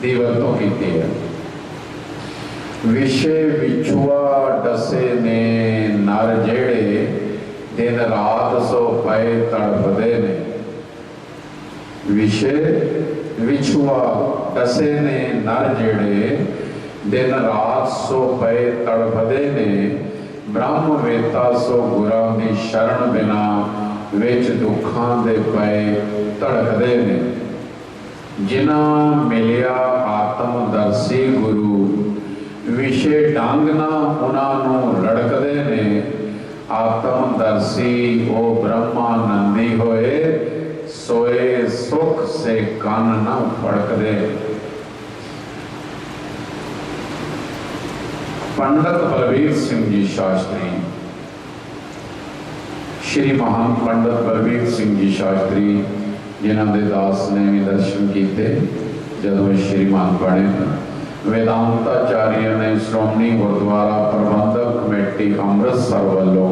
की वरतों की है। विषे विछुआ डसे ने नर जेड़े, दिन रात सो पए तड़पदे ने। विषे विछुआ डसे ने नर जेड़े, दिन रात सो पए तड़पदे ने। ब्रह्म वेता सो गुरां दी शरण बिना, विच दुखां दे पए धड़कदे ने। जिना मिलिया आत्मदर्शी गुरु, विषे ढंग ना उन्होंने रड़कदे ने। आत्मदर्शी ओ ब्रह्मानंदी होए, सोए सुख से कान न फड़कदे। पंडित बलवीर सिंह जी शास्त्री, श्री महान पंडित बलवीर सिंह जी शास्त्री जिन्हों के दास ने भी दर्शन किए जदों श्रीमान बने। वेदांताचार्य ने श्रोमणी गुरुद्वारा प्रबंधक कमेटी अमृतसर वालों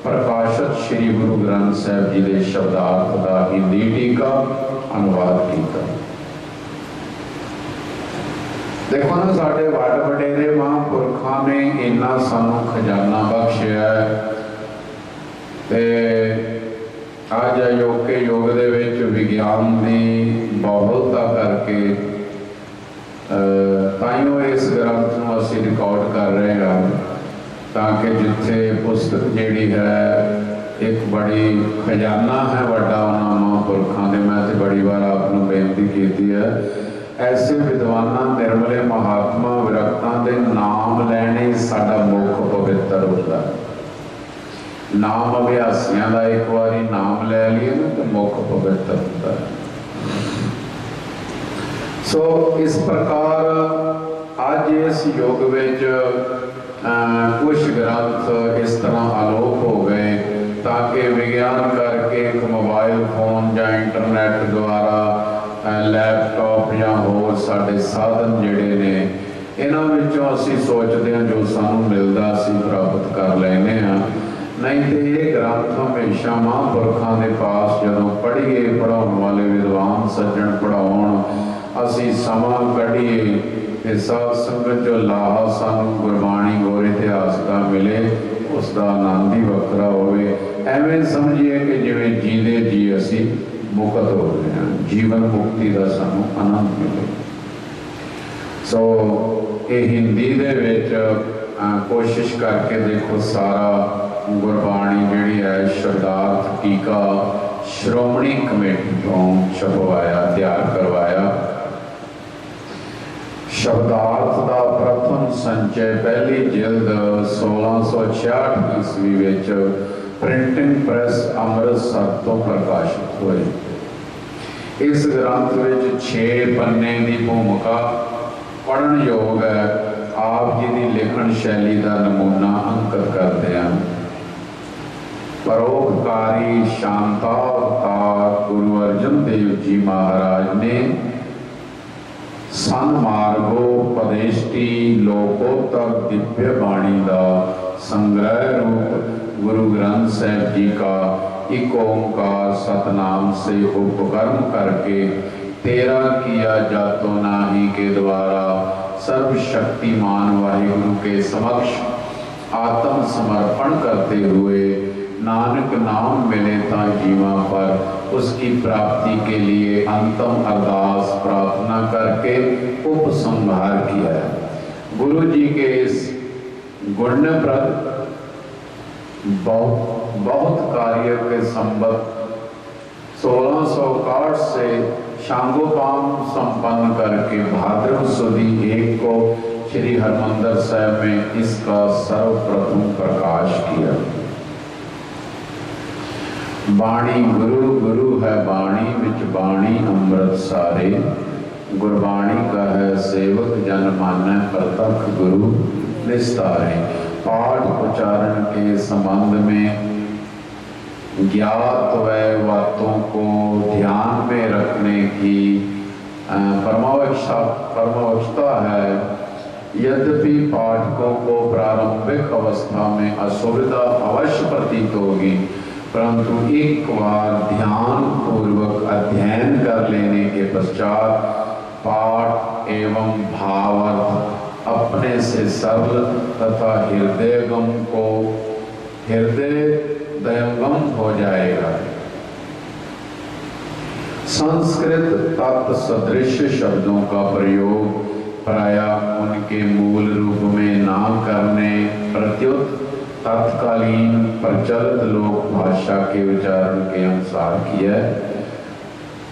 प्रकाशित श्री गुरु ग्रंथ साहब जी के शब्दार्थ का हिंदी टीका अनुवाद किया। देखो ना, साढ़े वड वडेरे महापुरखों ने इन्ना सानू खजाना बख्शिया है। अज अयोके युग दे विच विज्ञान की बहुलता करके ताइयों इस ग्रंथ को असी रिकॉर्ड कर रहे हैं, ताकि जिथे पुस्तक जिहड़ी है एक बड़ी खजाना है वड्डा उन्होंने महापुरखों के। मैं तो बड़ी बार आपको बेनती की है, ऐसे विद्वाना निर्मले महात्मा विरक्तां दे नाम लैने साडा मुख पवित्र होता है। नाम अभ्यासियों का एक बारी नाम ले लिए ना तो मुख पवित्र होता है। सो इस प्रकार आज इस युग विच कुछ ग्रंथ इस तरह आलोप हो गए, ताकि विज्ञान करके एक मोबाइल फोन या इंटरनेट द्वारा लैपटॉप या होर साडे साधन जिहड़े ने इन्हां विचों असीं सोचते हैं जो सानूं मिलदा असीं प्राप्त कर लैने हैं। नहीं तो ये ग्रंथ हमेशा महापुरखों के पास जदों पढ़िए, पढ़ाने वाले विद्वान सज्जण पढ़ाउण असीं समां कढ़ीए, साध संगत जो लाहा सानूं गुरबाणी और इतिहास का मिले उसका आनंद ही वखरा होवे। एवें समझिए कि जिवें जींदे जी असी मुक्त हो गए हैं, जीवन मुक्ति का सानू आनंद मिले। सो ये हिंदी दे विच कोशिश करके देखो सारा गुरबाणी जिहड़ी है शब्दार्थ टीका श्रोमणी कमेटी तो छपवाया, तैयार करवाया। शब्दार्थ का प्रथम संचय पहली जिल्द 1666 ईस्वी विच प्रिंटिंग प्रेस अमृतसर तो प्रकाशित हुए। इस ग्रंथ विच 6 पन्ने की भूमिका पढ़न योग है। आप जी की लिखण शैली का नमूना अंकित करते हैं। परोपकारी शांतावतार गुरु अर्जन देव जी महाराज ने सन्मार्गोपदेष्टि लोकोत्तर दिव्य बाणी का संग्रह रूप गुरु ग्रंथ साहिब जी का एक ओंकार सतनाम से उपकर्म करके 13 किया जातो नाही के द्वारा सर्वशक्तिमान वाहिगुरु के समक्ष आत्म समर्पण करते हुए नानक नाम मिले ता जीवा पर उसकी प्राप्ति के लिए अंतम अरदास प्रार्थना करके उपसंहार किया है। गुरु जी के इस गुणप्रद बहुत कार्य के संबत 1661 से शांगोपांग संपन्न करके भाद्रव सुदी 1 को श्री हरमंदिर साहिब में इसका सर्वप्रथम प्रकाश किया। बाणी गुरु गुरु है बाणी विच बाणी अमृत सारे, गुरबाणी का है सेवक जन मानै प्रतख गुरु निस्तारे। पाठ उच्चारण के संबंध में ज्ञात व बातों को ध्यान में रखने की परमावश्यकता है। यद्यपि पाठकों को प्रारंभिक अवस्था में असुविधा अवश्य प्रतीत होगी, परंतु एक बार ध्यान पूर्वक अध्ययन कर लेने के पश्चात पाठ एवं भावार्थ अपने से सरल तथा हृदयंगम हो जाएगा। संस्कृत तत्व सदृश शब्दों का प्रयोग प्रायः उनके मूल रूप में ना करने प्रत्युत तत्कालीन प्रचलित लोक भाषा के उच्चारण के अनुसार किया।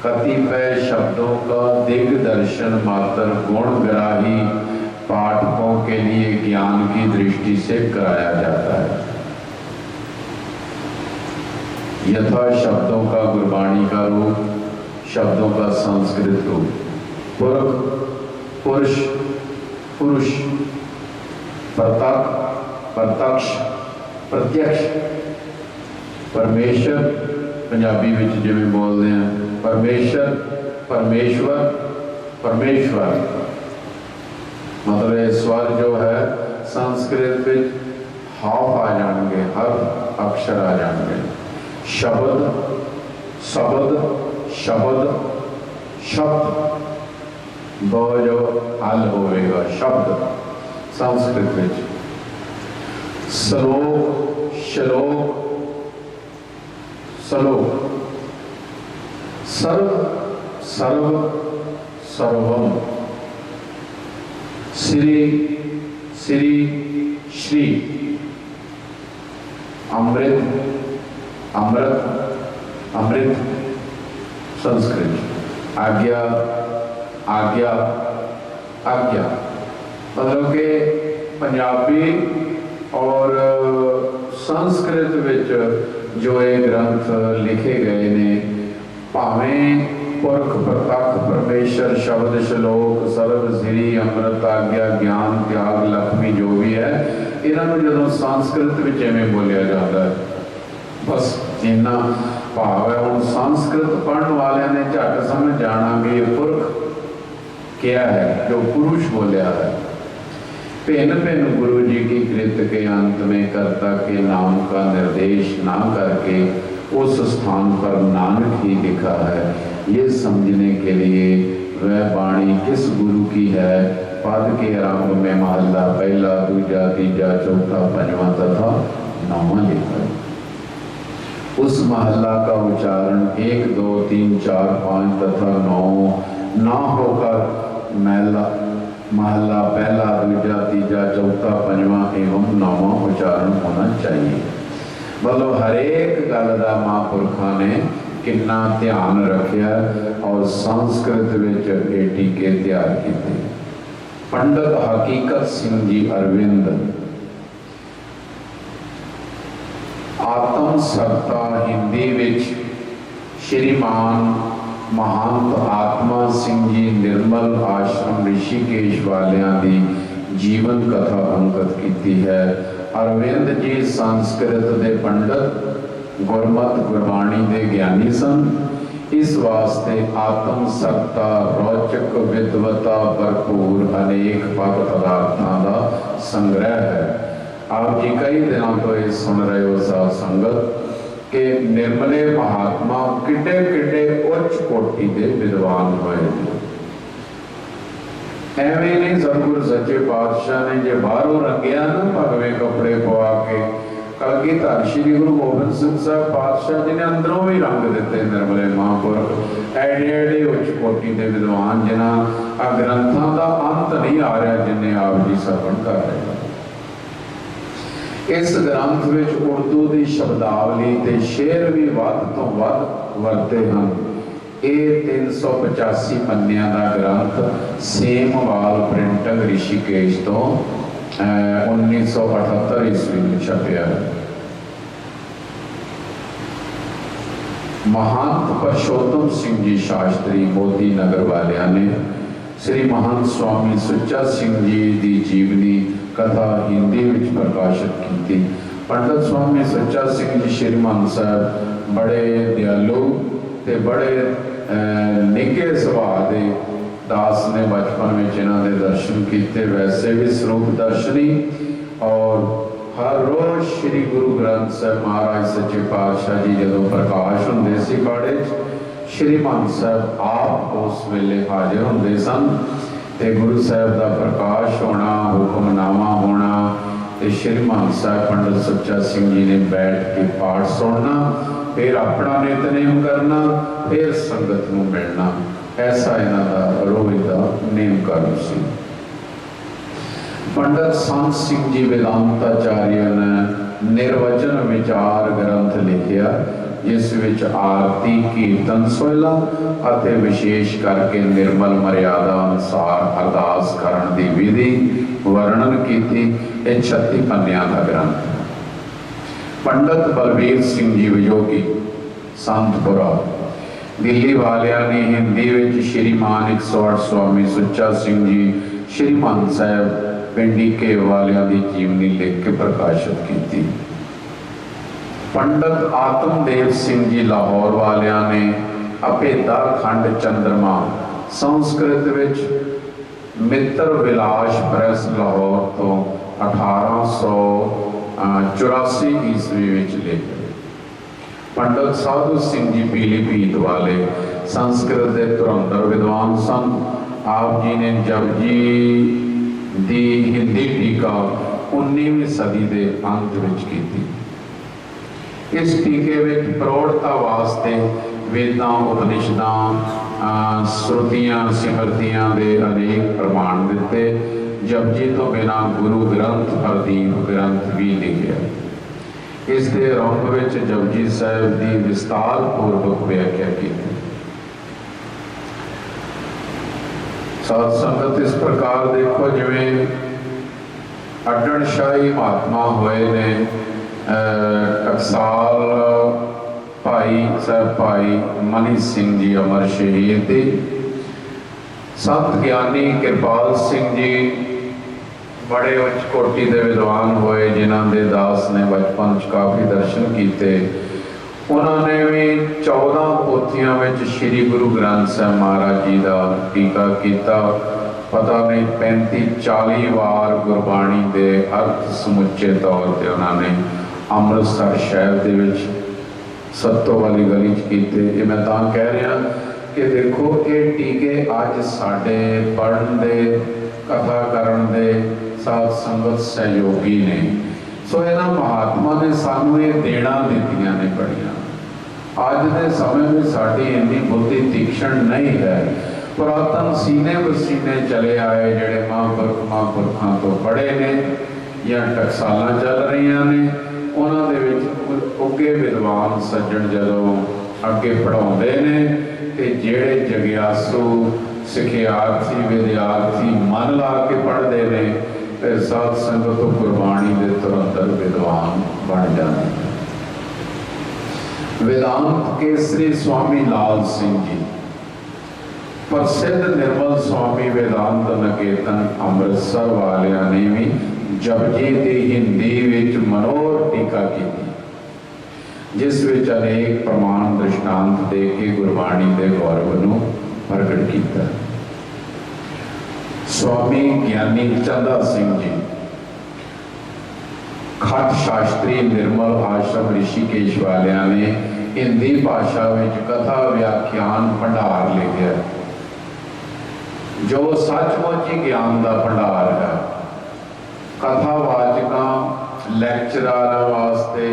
कतिपय शब्दों का दिग्दर्शन मात्र गुणग्राही पाठकों के लिए ज्ञान की दृष्टि से कराया जाता है। यथा शब्दों का गुरबाणी का रूप, शब्दों का संस्कृत रूप, पुरख पुरुष पुरुष, प्रत्यक्ष प्रत्यक्ष, परमेश्वर पंजाबी विच जिवें बोलते हैं परमेश्वर परमेश्वर परमेश्वर, मतलब ये स्वर जो है संस्कृत में हाफ आ जाएंगे, हर अक्षर आ जाएंगे। शब्द शब्द शब्द शब्द दो जो हल होगा शब्द संस्कृत में। श्लोक श्लोक श्लोक, सर्व सर्व सर्वम, श्री श्री श्री, अमृत अमृत अमृत संस्कृत। आज्ञा आज्ञा आज्ञा, मतलब कि पंजाबी और संस्कृत विच जो ये ग्रंथ लिखे गए ने, भावें पुरख प्रतख परमेश्वर शब्द श्लोक सर्व श्री अमृत आज्ञा ज्ञान त्याग लक्ष्मी जो भी है, इन्हों जो संस्कृत में इवें बोलिया जाता है, बस इन्ना भाव है। हम संस्कृत पढ़ने वाले ने झट समझ जाना कि ये पुरख क्या है, जो पुरुष बोलिया है। भिन्न भिन्न गुरु जी की कृत के अंत में कर्ता के नाम का निर्देश ना करके उस स्थान पर नानक ही लिखा है। ये समझने के लिए वह वाणी किस गुरु की है, पद के आरंभ में महला पहला दूजा तीजा चौथा पंजवा तथा नौवां लिखा है। उस महला का उच्चारण 1 2 3 4 5 तथा 9 ना होकर महला पहला दूजा तीजा चौथा पंजवां एवं नौवां उच्चारण होना चाहिए। मतलब हरेक गल का महापुरखा ने कितना ध्यान रखिया और संस्कृत विच ये टीके तैयार किए। पंडित हकीकत सिंह जी अरविंद आत्म सत्ता हिंदी विच श्रीमान महंत आत्मा सिंह जी निर्मल आश्रम ऋषिकेश वालियां दी जीवन कथा अंकित की है। अरविंद जी संस्कृत के पंडित गुरमत गुरबाणी के ज्ञानी सन। इस वास्ते आत्म सत्ता रोचक विद्वता भरपूर अनेक पद पदार्थों का संग्रह है। आप जी कई दिनों तो ये सुन रहे हो साध संगत के निर्मले महात्मा किड्डे किड्डे उच्च कोटि के विद्वान हुए। एवं नहीं सतगुरु सच्चे पातशाह ने जो बाहरों रंगिया ना भगवे कपड़े पवा के कलगीधर श्री गुरु गोबिंद सिंह साहब पातशाह जी ने अंदरों भी रंग दिते। निर्मले महापुरख एडे एडे उच्च कोटि के विद्वान जिन्होंने ग्रंथों का अंत नहीं आ रहा जिन्हें आप जी सरवण कर रहे हैं। इस ग्रंथ विच उर्दू की शब्दावली ते शेर भी वध तो वध वरते हैं। ये 385 पन्नियां का ग्रंथ सेमवाल प्रिंटिंग ऋषिकेश तो 1978 ईस्वी में छपया है। महंत परशोत्तम सिंह जी शास्त्री मोदी नगर वालिया ने श्री महंत स्वामी सुच्चा सिंह जी की जीवनी कथा हिंदी में प्रकाशित की। पंडित स्वामी सुच्चा सिंह जी श्रीमान साहब बड़े दयालु ते बड़े निगे सुभाव के दास ने बचपन में इन्हों के दर्शन किए। वैसे भी स्वरूप दर्शनी और हर रोज श्री गुरु ग्रंथ साहब महाराज सच्चे पातशाह जी जो प्रकाश होंगे सी बाड़े श्रीमान साहब आप उस वेले हाजिर होंगे सन ते गुरु साहब का प्रकाश होना हुक्मनामा होना ते श्रीमान साहब पंडित सुच्चा सिंह जी ने बैठ के पाठ सुनना फिर अपना नितनेम करना फिर संगत को मिलना। ऐसा इन्हों का रोज का नेम कर्म सी। पंडित संत सिंह जी वेदांताचार्य ने निर्वचन विचार ग्रंथ लिखिया जिस विच आरती कीर्तन सोहला अते विशेष करके निर्मल मर्यादा अनुसार अरदास करन दी विधि वर्णन की। 36 पन्नियां का ग्रंथ। पंडित बलबीर सिंह जी विजोगी संतपुरा दिल्ली वालिया ने हिंदी विच श्रीमान 108 स्वामी सुच्चा सिंह जी श्रीमान साहब पिंडी के वालिया की जीवनी लिख के प्रकाशित की। पंडित आत्मदेव सिंह जी लाहौर वालिया ने अभेदा खंड चंद्रमा संस्कृत विच मित्र विलास प्रेस लाहौर तो 1884 ईस्वी विच लिखे। पंडित साधु सिंह जी पीलीभीत वाले संस्कृत के धुरंधर विद्वान सन। आप जी ने जपजी दी हिंदी टीका 19वीं सदी के अंत विच की। इस टीके में प्रौढ़ता वास्ते वेदां उपनिषदां श्रुतियां सिमरतियां दे अनेक प्रमाण दिते। जपजी तो बिना गुरु ग्रंथ हरदीप ग्रंथ भी लिखिया। इस दे आरंभ विच जपजी साहब की विस्तार पूर्वक व्याख्या की। साध संगत इस प्रकार देखो जिवें अड्डणशाही महात्मा होए ने टकसाल भाई साहब भाई मनी सिंह जी अमर शहीद थे। संत ज्ञानी कृपाल सिंह जी बड़े उच्च कोटि के विद्वान होए जिन्हों के दास ने बचपन काफ़ी दर्शन किए। उन्होंने भी 14 पोथियों में श्री गुरु ग्रंथ साहब महाराज जी का टीका किया। पता नहीं 35-40 वार गुरबाणी के अर्थ समुचे तौर पर उन्होंने अमृतसर शहर के सत्तो वाली गली किए। ये मैं तां कह रहा कि देखो ये टीके अज साडे पढ़न दे कथा करन दे साध संगत सहयोगी ने सो इन्हां महात्मा ने सानू ये देना दित्तियां ने बड़ियां। अज के समय में साड़ी इन्नी बुद्धि तीक्ष्ण नहीं है। पुरातन सीने बसीने चले आए जड़े महापुरखों तो पढ़े ने या टकसालां चल रही ने, उन्हां दे विच उगे विद्वान सज्जण जदों अगे पढ़ाउंदे ने ते जेड़े जग्यासू सिखियार्थी विद्यार्थी मन ला के पढ़ते हैं, फिर साध संगत तो गुरबाणी के तुरंतर विद्वान बन जाते हैं। वेदांत केसरी स्वामी लाल सिंह जी, प्रसिद्ध निर्मल स्वामी वेदांत निकेतन अमृतसर वालियां ने भी जपजी की हिंदी विच मनोहर टीका की, जिस विच अनेक प्रमाण दृष्टांत दे के गुरबाणी के गौरव नूं प्रगट किया। स्वामी ज्ञानी चंदा सिंह जी, खट शास्त्री निर्मल आश्रम ऋषिकेश वालियां ने हिंदी भाषा विच कथा व्याख्यान भंडार लिखिया, जो सचमुच ही ज्ञान का भंडार है। कथावाचकों लैक्चरारां वास्ते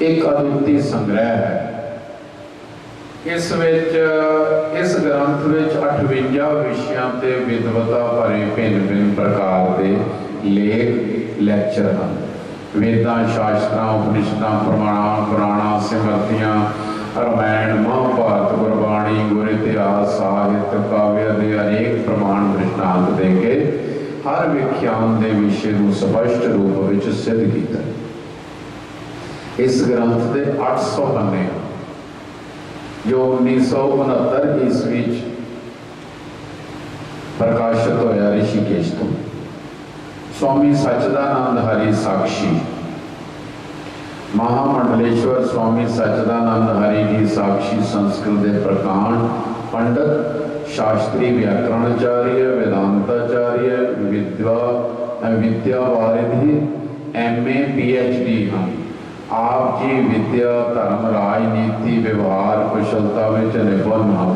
एक अद्वितीय संग्रह है। इस ग्रंथ विच 58 विषयों ते विद्वता भरे भिन्न भिन्न प्रकार के लेख लैक्चर हैं। वेदां शास्त्रां उपनिषदां प्रमाणां पुराणां सिमरतियां रामायण महाभारत गुरबाणी गुर इतिहास साहित्य काव्य के अनेक प्रमाण दृष्टांत दे के हर विख्यान के विषय को स्पष्ट रूप में सिद्ध किया। इस ग्रंथ के 800 पन्ने जो 1969 ईस्वी प्रकाशित होया ऋषिकेश तो। स्वामी सच्चिदानंद हरि साक्षी, महामंडलेश्वर स्वामी सच्चिदानंद हरि जी साक्षी संस्कृत के प्रकांड पंडित शास्त्री व्याकरणाचार्य वेदांताचार्य विद्यावारिधि MA PhD हैं। आप जी विद्या धर्म राजनीति व्यवहार कुशलता में निपुण हैं।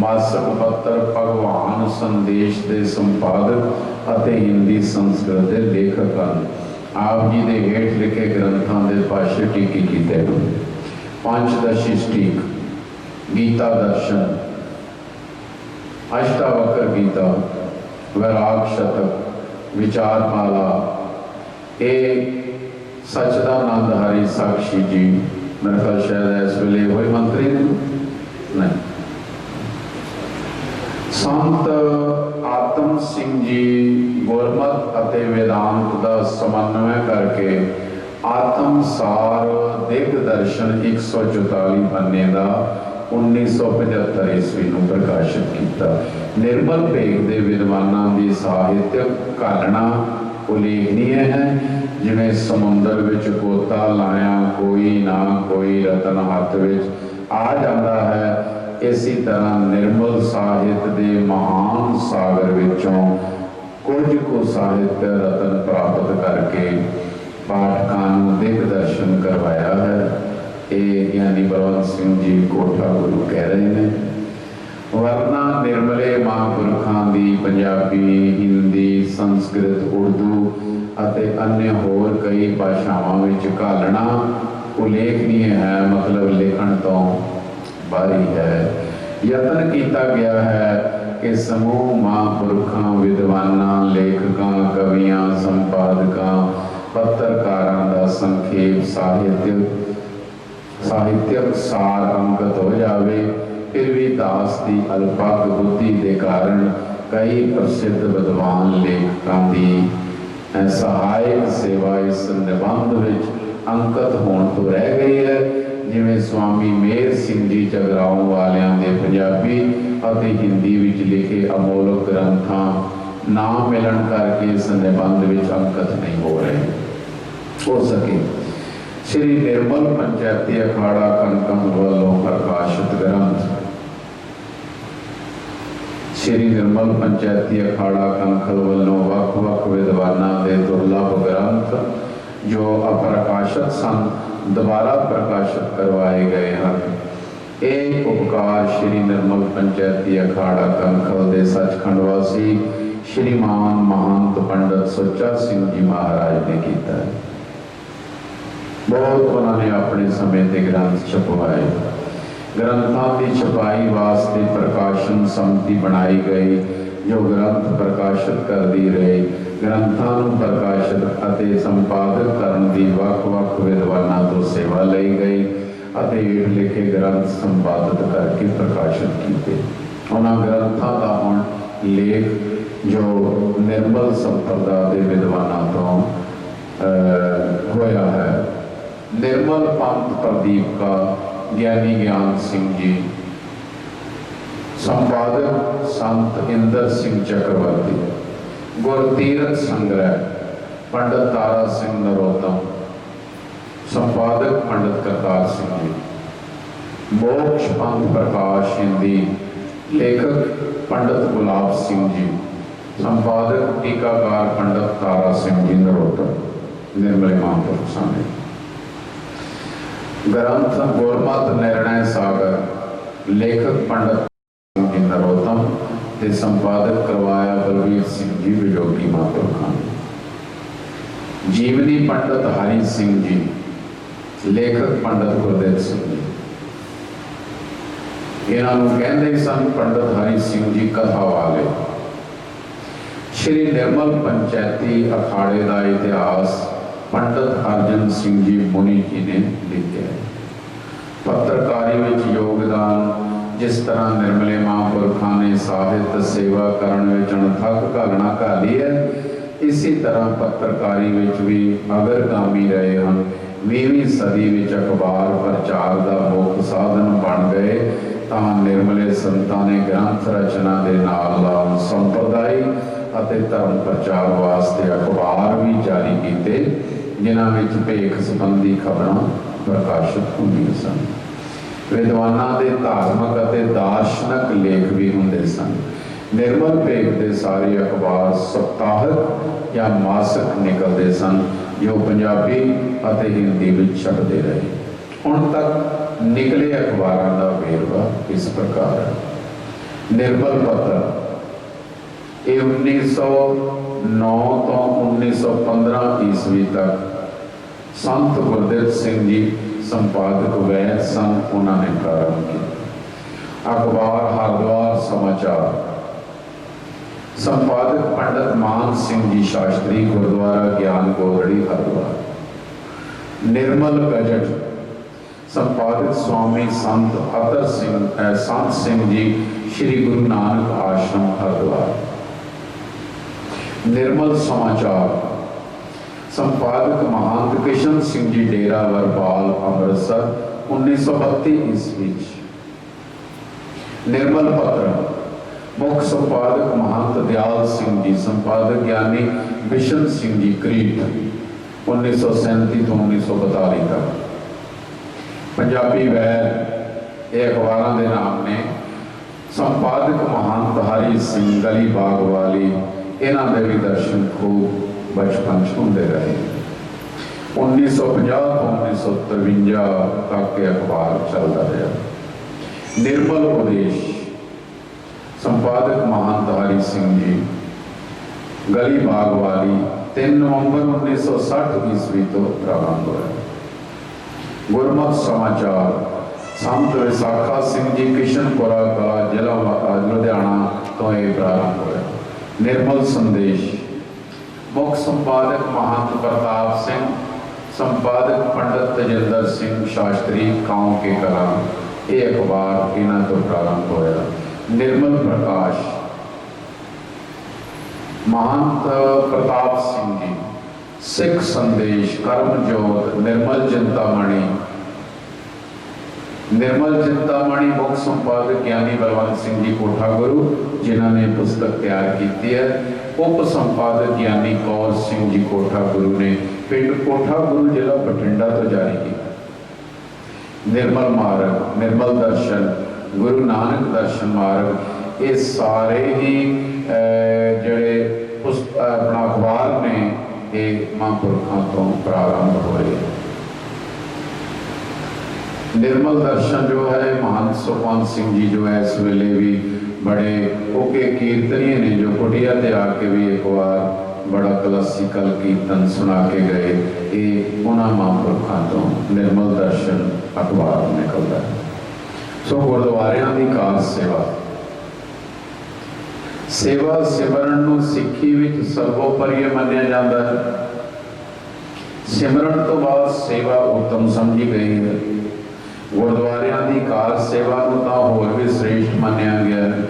मासिक पत्र भगवान संदेश के संपादक और हिंदी संस्कृत के लेखक हैं। आप जी के हेठ लिखे ग्रंथों के भाष्य टीके किए हैं। पंचदशी स्टीक, गीता दर्शन, अष्टावक्र गीता, वैराग शतक, विचारमाला, ये सच्चिदानंद हरि साक्षी जी मेरे ख्याल शायद इस वेले वही मंत्री ने नहीं। संत आत्म सिंह जी गुरमत अते वेदांत का समन्वय करके आत्मसार दिग दर्शन 144 पन्ने का 1975 ईस्वी में प्रकाशित किया। निर्मल भेग के विद्वानों की साहित्यक घालना उल्लेखनीय है। जिमें समुद्र विच गोता लाया कोई ना कोई रतन हाथ विच आ जाता है, इसी तरह निर्मल साहित्य के महान सागर विचों कुछ को साहित्य रतन प्राप्त करके पाठकों को दिग दर्शन करवाया है। ये ज्ञानी बलवंत सिंह जी कोठा गुरु कह रहे हैं। वरना निर्मले महापुरखों की पंजाबी हिंदी संस्कृत उर्दू अते अन्य होर कई भाषावां विच घालना उल्लेखनीय है, मतलब लिखण तो बारी है। यतन किया गया है कि समूह महापुरखों विद्वानां लेखकों कवियां संपादकों पत्रकारों का संखेप साहित्यक सार अंकित हो जाए। फिर भी दास की अल्पक बुद्धि के कारण कई प्रसिद्ध विद्वान लेखकों की सहायक सेवा इस निबंध विच अंकित होने तो रह गई है। जिमें स्वामी मेहर सिंह जी जगराओं वालियां दे पंजाबी और हिंदी विच लिखे अमोलक ग्रंथां ना मिलन करके इस निबंध विच अंकित नहीं हो रहे हो सके। श्री निर्मल पंचायती अखाड़ा कनकम वालों प्रकाशित ग्रंथ श्री निर्मल पंचायती अखाड़ा कनखल वालों वख-वख विद्वानां दे दुर्लभ ग्रंथ जो अप्रकाशित सन दोबारा प्रकाशित करवाए गए हैं। ਇਹ ਉਪਕਾਰ श्री निर्मल पंचायती अखाड़ा कंखल दे सचखंड वासी श्रीमान महंत पंडित सुच्चा सिंह जी महाराज ने किया है। बहुत उन्होंने अपने समय के ग्रंथ छपवाए। ग्रंथों की छपाई वास्ते प्रकाशन समिति बनाई गई जो ग्रंथ प्रकाशित करती रही। ग्रंथों प्रकाशित और संपादक करने की वख-वख विद्वानों तो सेवा ली गई। हेठ लिखे ग्रंथ संपादित करके प्रकाशित किए। उन्होंने ग्रंथों का हुण लेख जो निर्मल संप्रदाय के विद्वानों तो होया है। निर्मल पंथ प्रदीप का ज्ञानी ज्ञान सिंह जी, संपादक संत इंदर सिंह चक्रवर्ती, गुरतीरथ संग्रह पंडित तारा सिंह नरोत्तम, संपादक पंडित करतार सिंह जी, मोक्ष पंथ प्रकाश हिंदी, लेखक पंडित गुलाब सिंह जी, संपादक टीकाकार पंडित तारा सिंह जी नरोत्तम, निर्मल महापुरुष सामने। ग्रंथ गुरमत निर्णय सागर, लेखक पंडित सिंह जी नरोत्तम ते संपादक करवाया बलवीर सिंह जी विजोगी महापुरुषां ने। जीवनी पंडित हरि सिंह जी, लेखक पंडित गुरदेव सिंह जी। इन्होंने कहते सन पंडित हरि सिंह जी कथा वाले। श्री निर्मल पंचायती अखाड़े का इतिहास पंडित अर्जन सिंह जी मुनि जी ने लिखा है। पत्रकारी में योगदान जिस तरह निर्मले महापुरखों ने साहित्य सेवा करने में अणथक घालना घाली है, इसी तरह पत्रकारी में भी अगरगामी रहे हैं। 20वीं सदी में अखबार प्रचार का मुख्य साधन बन गए तो निर्मले संतां ने ग्रंथ रचना के नाल संप्रदाय और धर्म प्रचार वास्ते अखबार भी जारी किए जिन्हां विच भेख संबंधी खबरां प्रकाशित होंदियां सन। विद्वानां दे धार्मिक और दार्शनिक लेख भी होंदे सन। निर्मल भेख के सारे अखबार सप्ताहक या मासिक निकलते सन जो पंजाबी और हिंदी में छपते रहे। हुण तक निकले अखबारों का वेरवा इस प्रकार है। निर्मल पत्र ये 1909 तो 1915 ईस्वी तक संत गुरदेव सिंह जी संपादक वैद सन, उन्होंने प्रारंभ किया। अखबार हरद्वार समाचार, संपादक पंडित मान सिंह जी शास्त्री, गुरुद्वारा ज्ञान गोरड़ी हरद्वार। निर्मल गजट, संपादक स्वामी संत अतर सिंह संत सिंह जी, श्री गुरु नानक आश्रम हरद्वार। निर्मल समाचार, संपादक महंत किशन सिंह जी, डेरा वरपाल अमृतसर, 1932 ईस्वी। निर्मल पत्र, मुख्य संपादक महंत दयाल सिंह जी, संपादक ज्ञानी बिशन सिंह जी, क्रीट, 1937 तो 1942 तक। पंजाबी वैद ये अखबारों के नाम ने। संपादक महंत हरि सिंह, गली बाग वाली, इन्हों के भी दर्शन खूब बचपन होंदे रहे। 1950 तो 1953 तक के अखबार चलता रहा। निर्मल उपदेश, संपादक महंत हरि सिंह जी, गली बाग वाली, 3 नवंबर 1960 ईस्वी तो प्रारंभ हुआ। गुरमत समाचार, संत विसाखा सिंह जी, किशनपुरा कला, जिला लुधियाना तो यह प्रारंभ हुआ। निर्मल संदेश, मुख्य संपादक महंत प्रताप सिंह, संपादक पंडित तजिंदर सिंह शास्त्री, गांव के कला, ये अखबार इन्हों तो प्रारंभ होया। निर्मल प्रकाश, महंत प्रताप सिंह जी, सिख संदेश, कर्मजोत, निर्मल चिंतामणि। निर्मल चिंतामणि मुख्य संपादक ज्ञानी बलवंत सिंह जी कोठा गुरु, जिन्होंने पुस्तक तैयार की है। उप संपादक ज्ञानी कौर सिंह जी कोठा गुरु ने पिंड कोठा गुरु जिला बठिंडा तो जारी किया। निर्मल मार्ग, निर्मल दर्शन, गुरु नानक दर्शन मार्ग, ये सारे ही जड़े अपना अखबार ने ये महापुरखों तो प्रारंभ हुए। निर्मल दर्शन जो है महंत सुखवंत सिंह जी जो है इस वेले भी बड़े ओके कीर्तनीय ने जो कुटिया ते आके भी एक बार बड़ा क्लासिकल कीर्तन सुना के गए। ये उन्होंने महापुरखों तो निर्मल दर्शन अखबार निकलता है। सो गुरुद्वारियां दी खास सेवा सेवा सिमरन नूं सिੱਖੀ विच सर्वोपरि मन्निया जाता है। सिमरन तो बाद सेवा उत्तम समझी गई है। गुरुद्वारियां दी कार सेवा नूं तां होर भी श्रेष्ठ मन्निया गया है।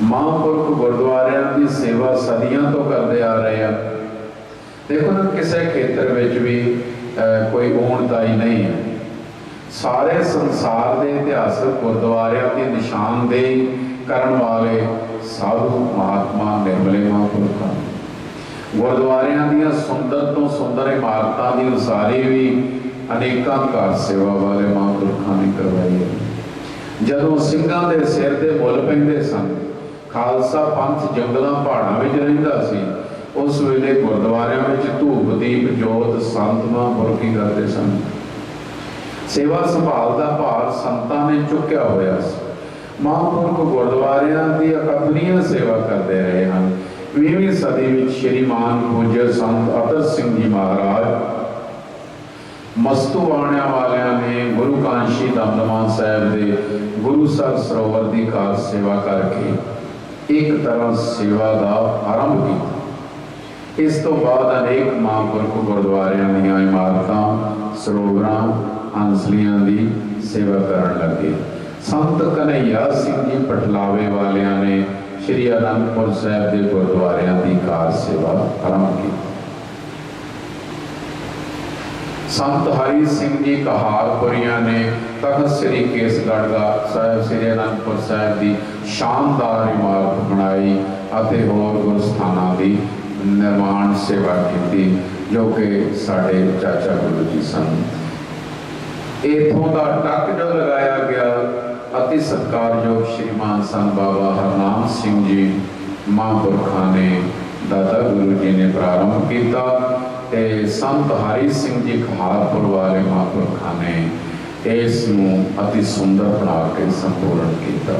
महापुरख गुरुद्वारियां दी सेवा सदियां तो करते आ रहे हैं। देखो ना किसी खेतर विच भी कोई ऊणताई नहीं है। सारे संसार के इतिहासक गुरुद्वारियां की निशानदेही करन वाले साधु महात्मा निर्मले महापुरख। गुरुद्वारियां दी सुंदर तो सुंदर इमारतां की उसारी भी अनेकों कार सेवा वाले महापुरखों ने करवाई है। जदों सिंघां दे सिर ते मुल पैंदे सन, खालसा पंथ जंगलों पहाड़ों में रहिंदा सी, उस वेले गुरुद्वारियां में धूप दीप जोत संत महापुरख ही करते सन। सेवा संभाल का भार संतां ने चुक्या होया सी। महापुरख गुरुद्वारियां दी अकथनीय सेवा करते रहे हैं। 20वीं सदी में श्रीमान पूज्य संत अतर सिंह जी महाराज मस्तूवाणिया वालियां ने गुरु कांशी दमदमा साहब के गुरुसर सरोवर की खास सेवा करके एक तरह सेवा का आरंभ किया। इस तो बाद अनेक महापुरख गुरुद्वारियां दीयां इमारतां सरोवरां हंसलियां की सेवा करन लगे। संत कन्हैया सिंह जी पटलावे वालियां ने श्री आनंदपुर साहब के गुरुद्वारियां की कार सेवा आरंभ की। संत हरि सिंह जी कहारपुरिया ने तख्त श्री केसगढ़ साहब श्री आनंदपुर साहब की शानदार इमारत बनाई और होर गुरस्थानों की निर्माण सेवा की, जो कि साढ़े चाचा गुरु जी सन। इथों का टक जो लगाया गया अति सत्कारयोग श्रीमान संत बाबा हरनाम सिंह जी महापुरखों ने दादा गुरु जी ने प्रारंभ किया। संत हरि सिंह जी कहारपुर वाले महापुरखों ने इसनूं अति सुंदर बना के संपूर्ण किया।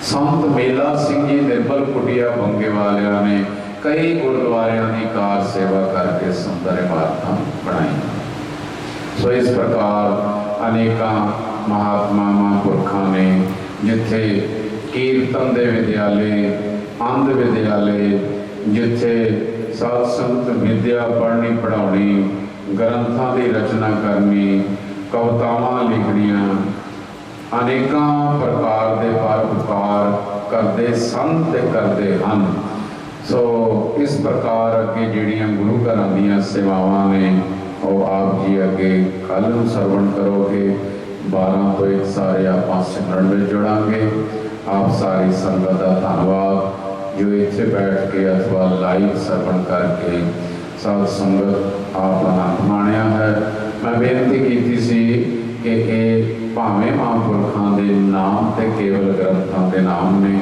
संत मेला सिंह जी निर्मल कुटिया बंगे वालियां ने कई गुरुद्वारियां की कार सेवा करके सुंदर इमारतां बनाई। सो इस प्रकार अनेकों महात्मा महापुरखों ने जिथे कीर्तन दे विद्यालय अंध विद्यालय जिथे साध संगत विद्या पढ़नी पढ़ानी ग्रंथों की रचना करनी कवितावां लिखनियां अनेकों प्रकार के परोपकार करते सन ते करते हैं। सो इस प्रकार अगे जिहड़ियां गुरु घरां दीयां सेवावां ने वो आप जी अगे कल नूं सरवण करोगे। 12 तो 1 सारे आप सिमरन में जुड़ांगे। आप सारी संगत का धन्यवाद जो इत्थे बैठ के अथवा लाइव सरवण करके साध संगत आप आनंद माणिया है। मैं बेनती की सी कि भावें महापुरखों के नाम ते केवल ग्रंथों के नाम ने,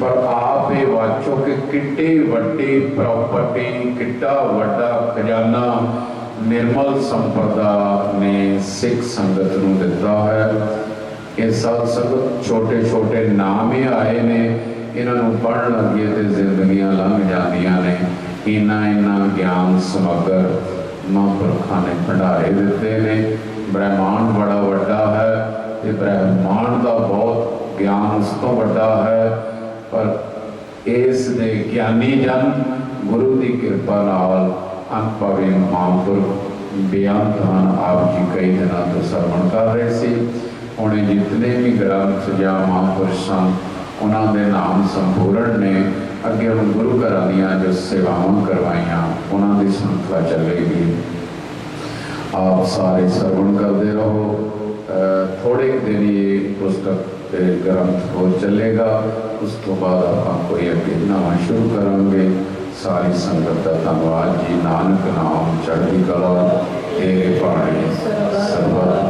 पर आप ये वाचो कि किड्डी वड्डी प्रॉपर्टी किड्डा वड्डा खजाना निर्मल संपदा ने सिख संगत नूं दिता है। ये साध संगत छोटे छोटे नाम ही आए ने, इन्हों पढ़ लगे तो जिंदगियां लंघ जांदियां ने। इन्ना इन्ना ज्ञान समग्र महापुरखों ने भंडारे दिते ने। ब्रह्मांड बड़ा वड्डा है तो ब्रह्मांड का बहुत ज्ञान उस तो वड्डा है, पर इस दे ज्ञानी जन गुरु की कृपा नाल अनपढ़े महापुरख बेअंत हैं। आप जी कई दिनों तो सरवण कर रहे थे। उन्हें जितने भी ग्रंथ या महापुरुष सन उन्होंने नाम संपूर्ण ने अगे हम गुरु घर दियाँ जो सेवावां करवाइया उन्होंने श्रृंखला चलेगी। आप सारे सरवण करते रहो। थोड़े दिन ये पुस्तक ग्रंथ हो चलेगा, उस तो बाद आप कोई अगे नवा शुरू करांगे। सारी संगत का धन्यवाद जी। नानक नाम चढ़ती कला तेरे पाने सर्वत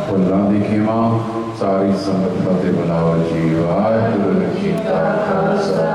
फुल्लां दी खेमा। सारी संगत फतेह बुलाओ जी। वाहिगुरू जी का खालसा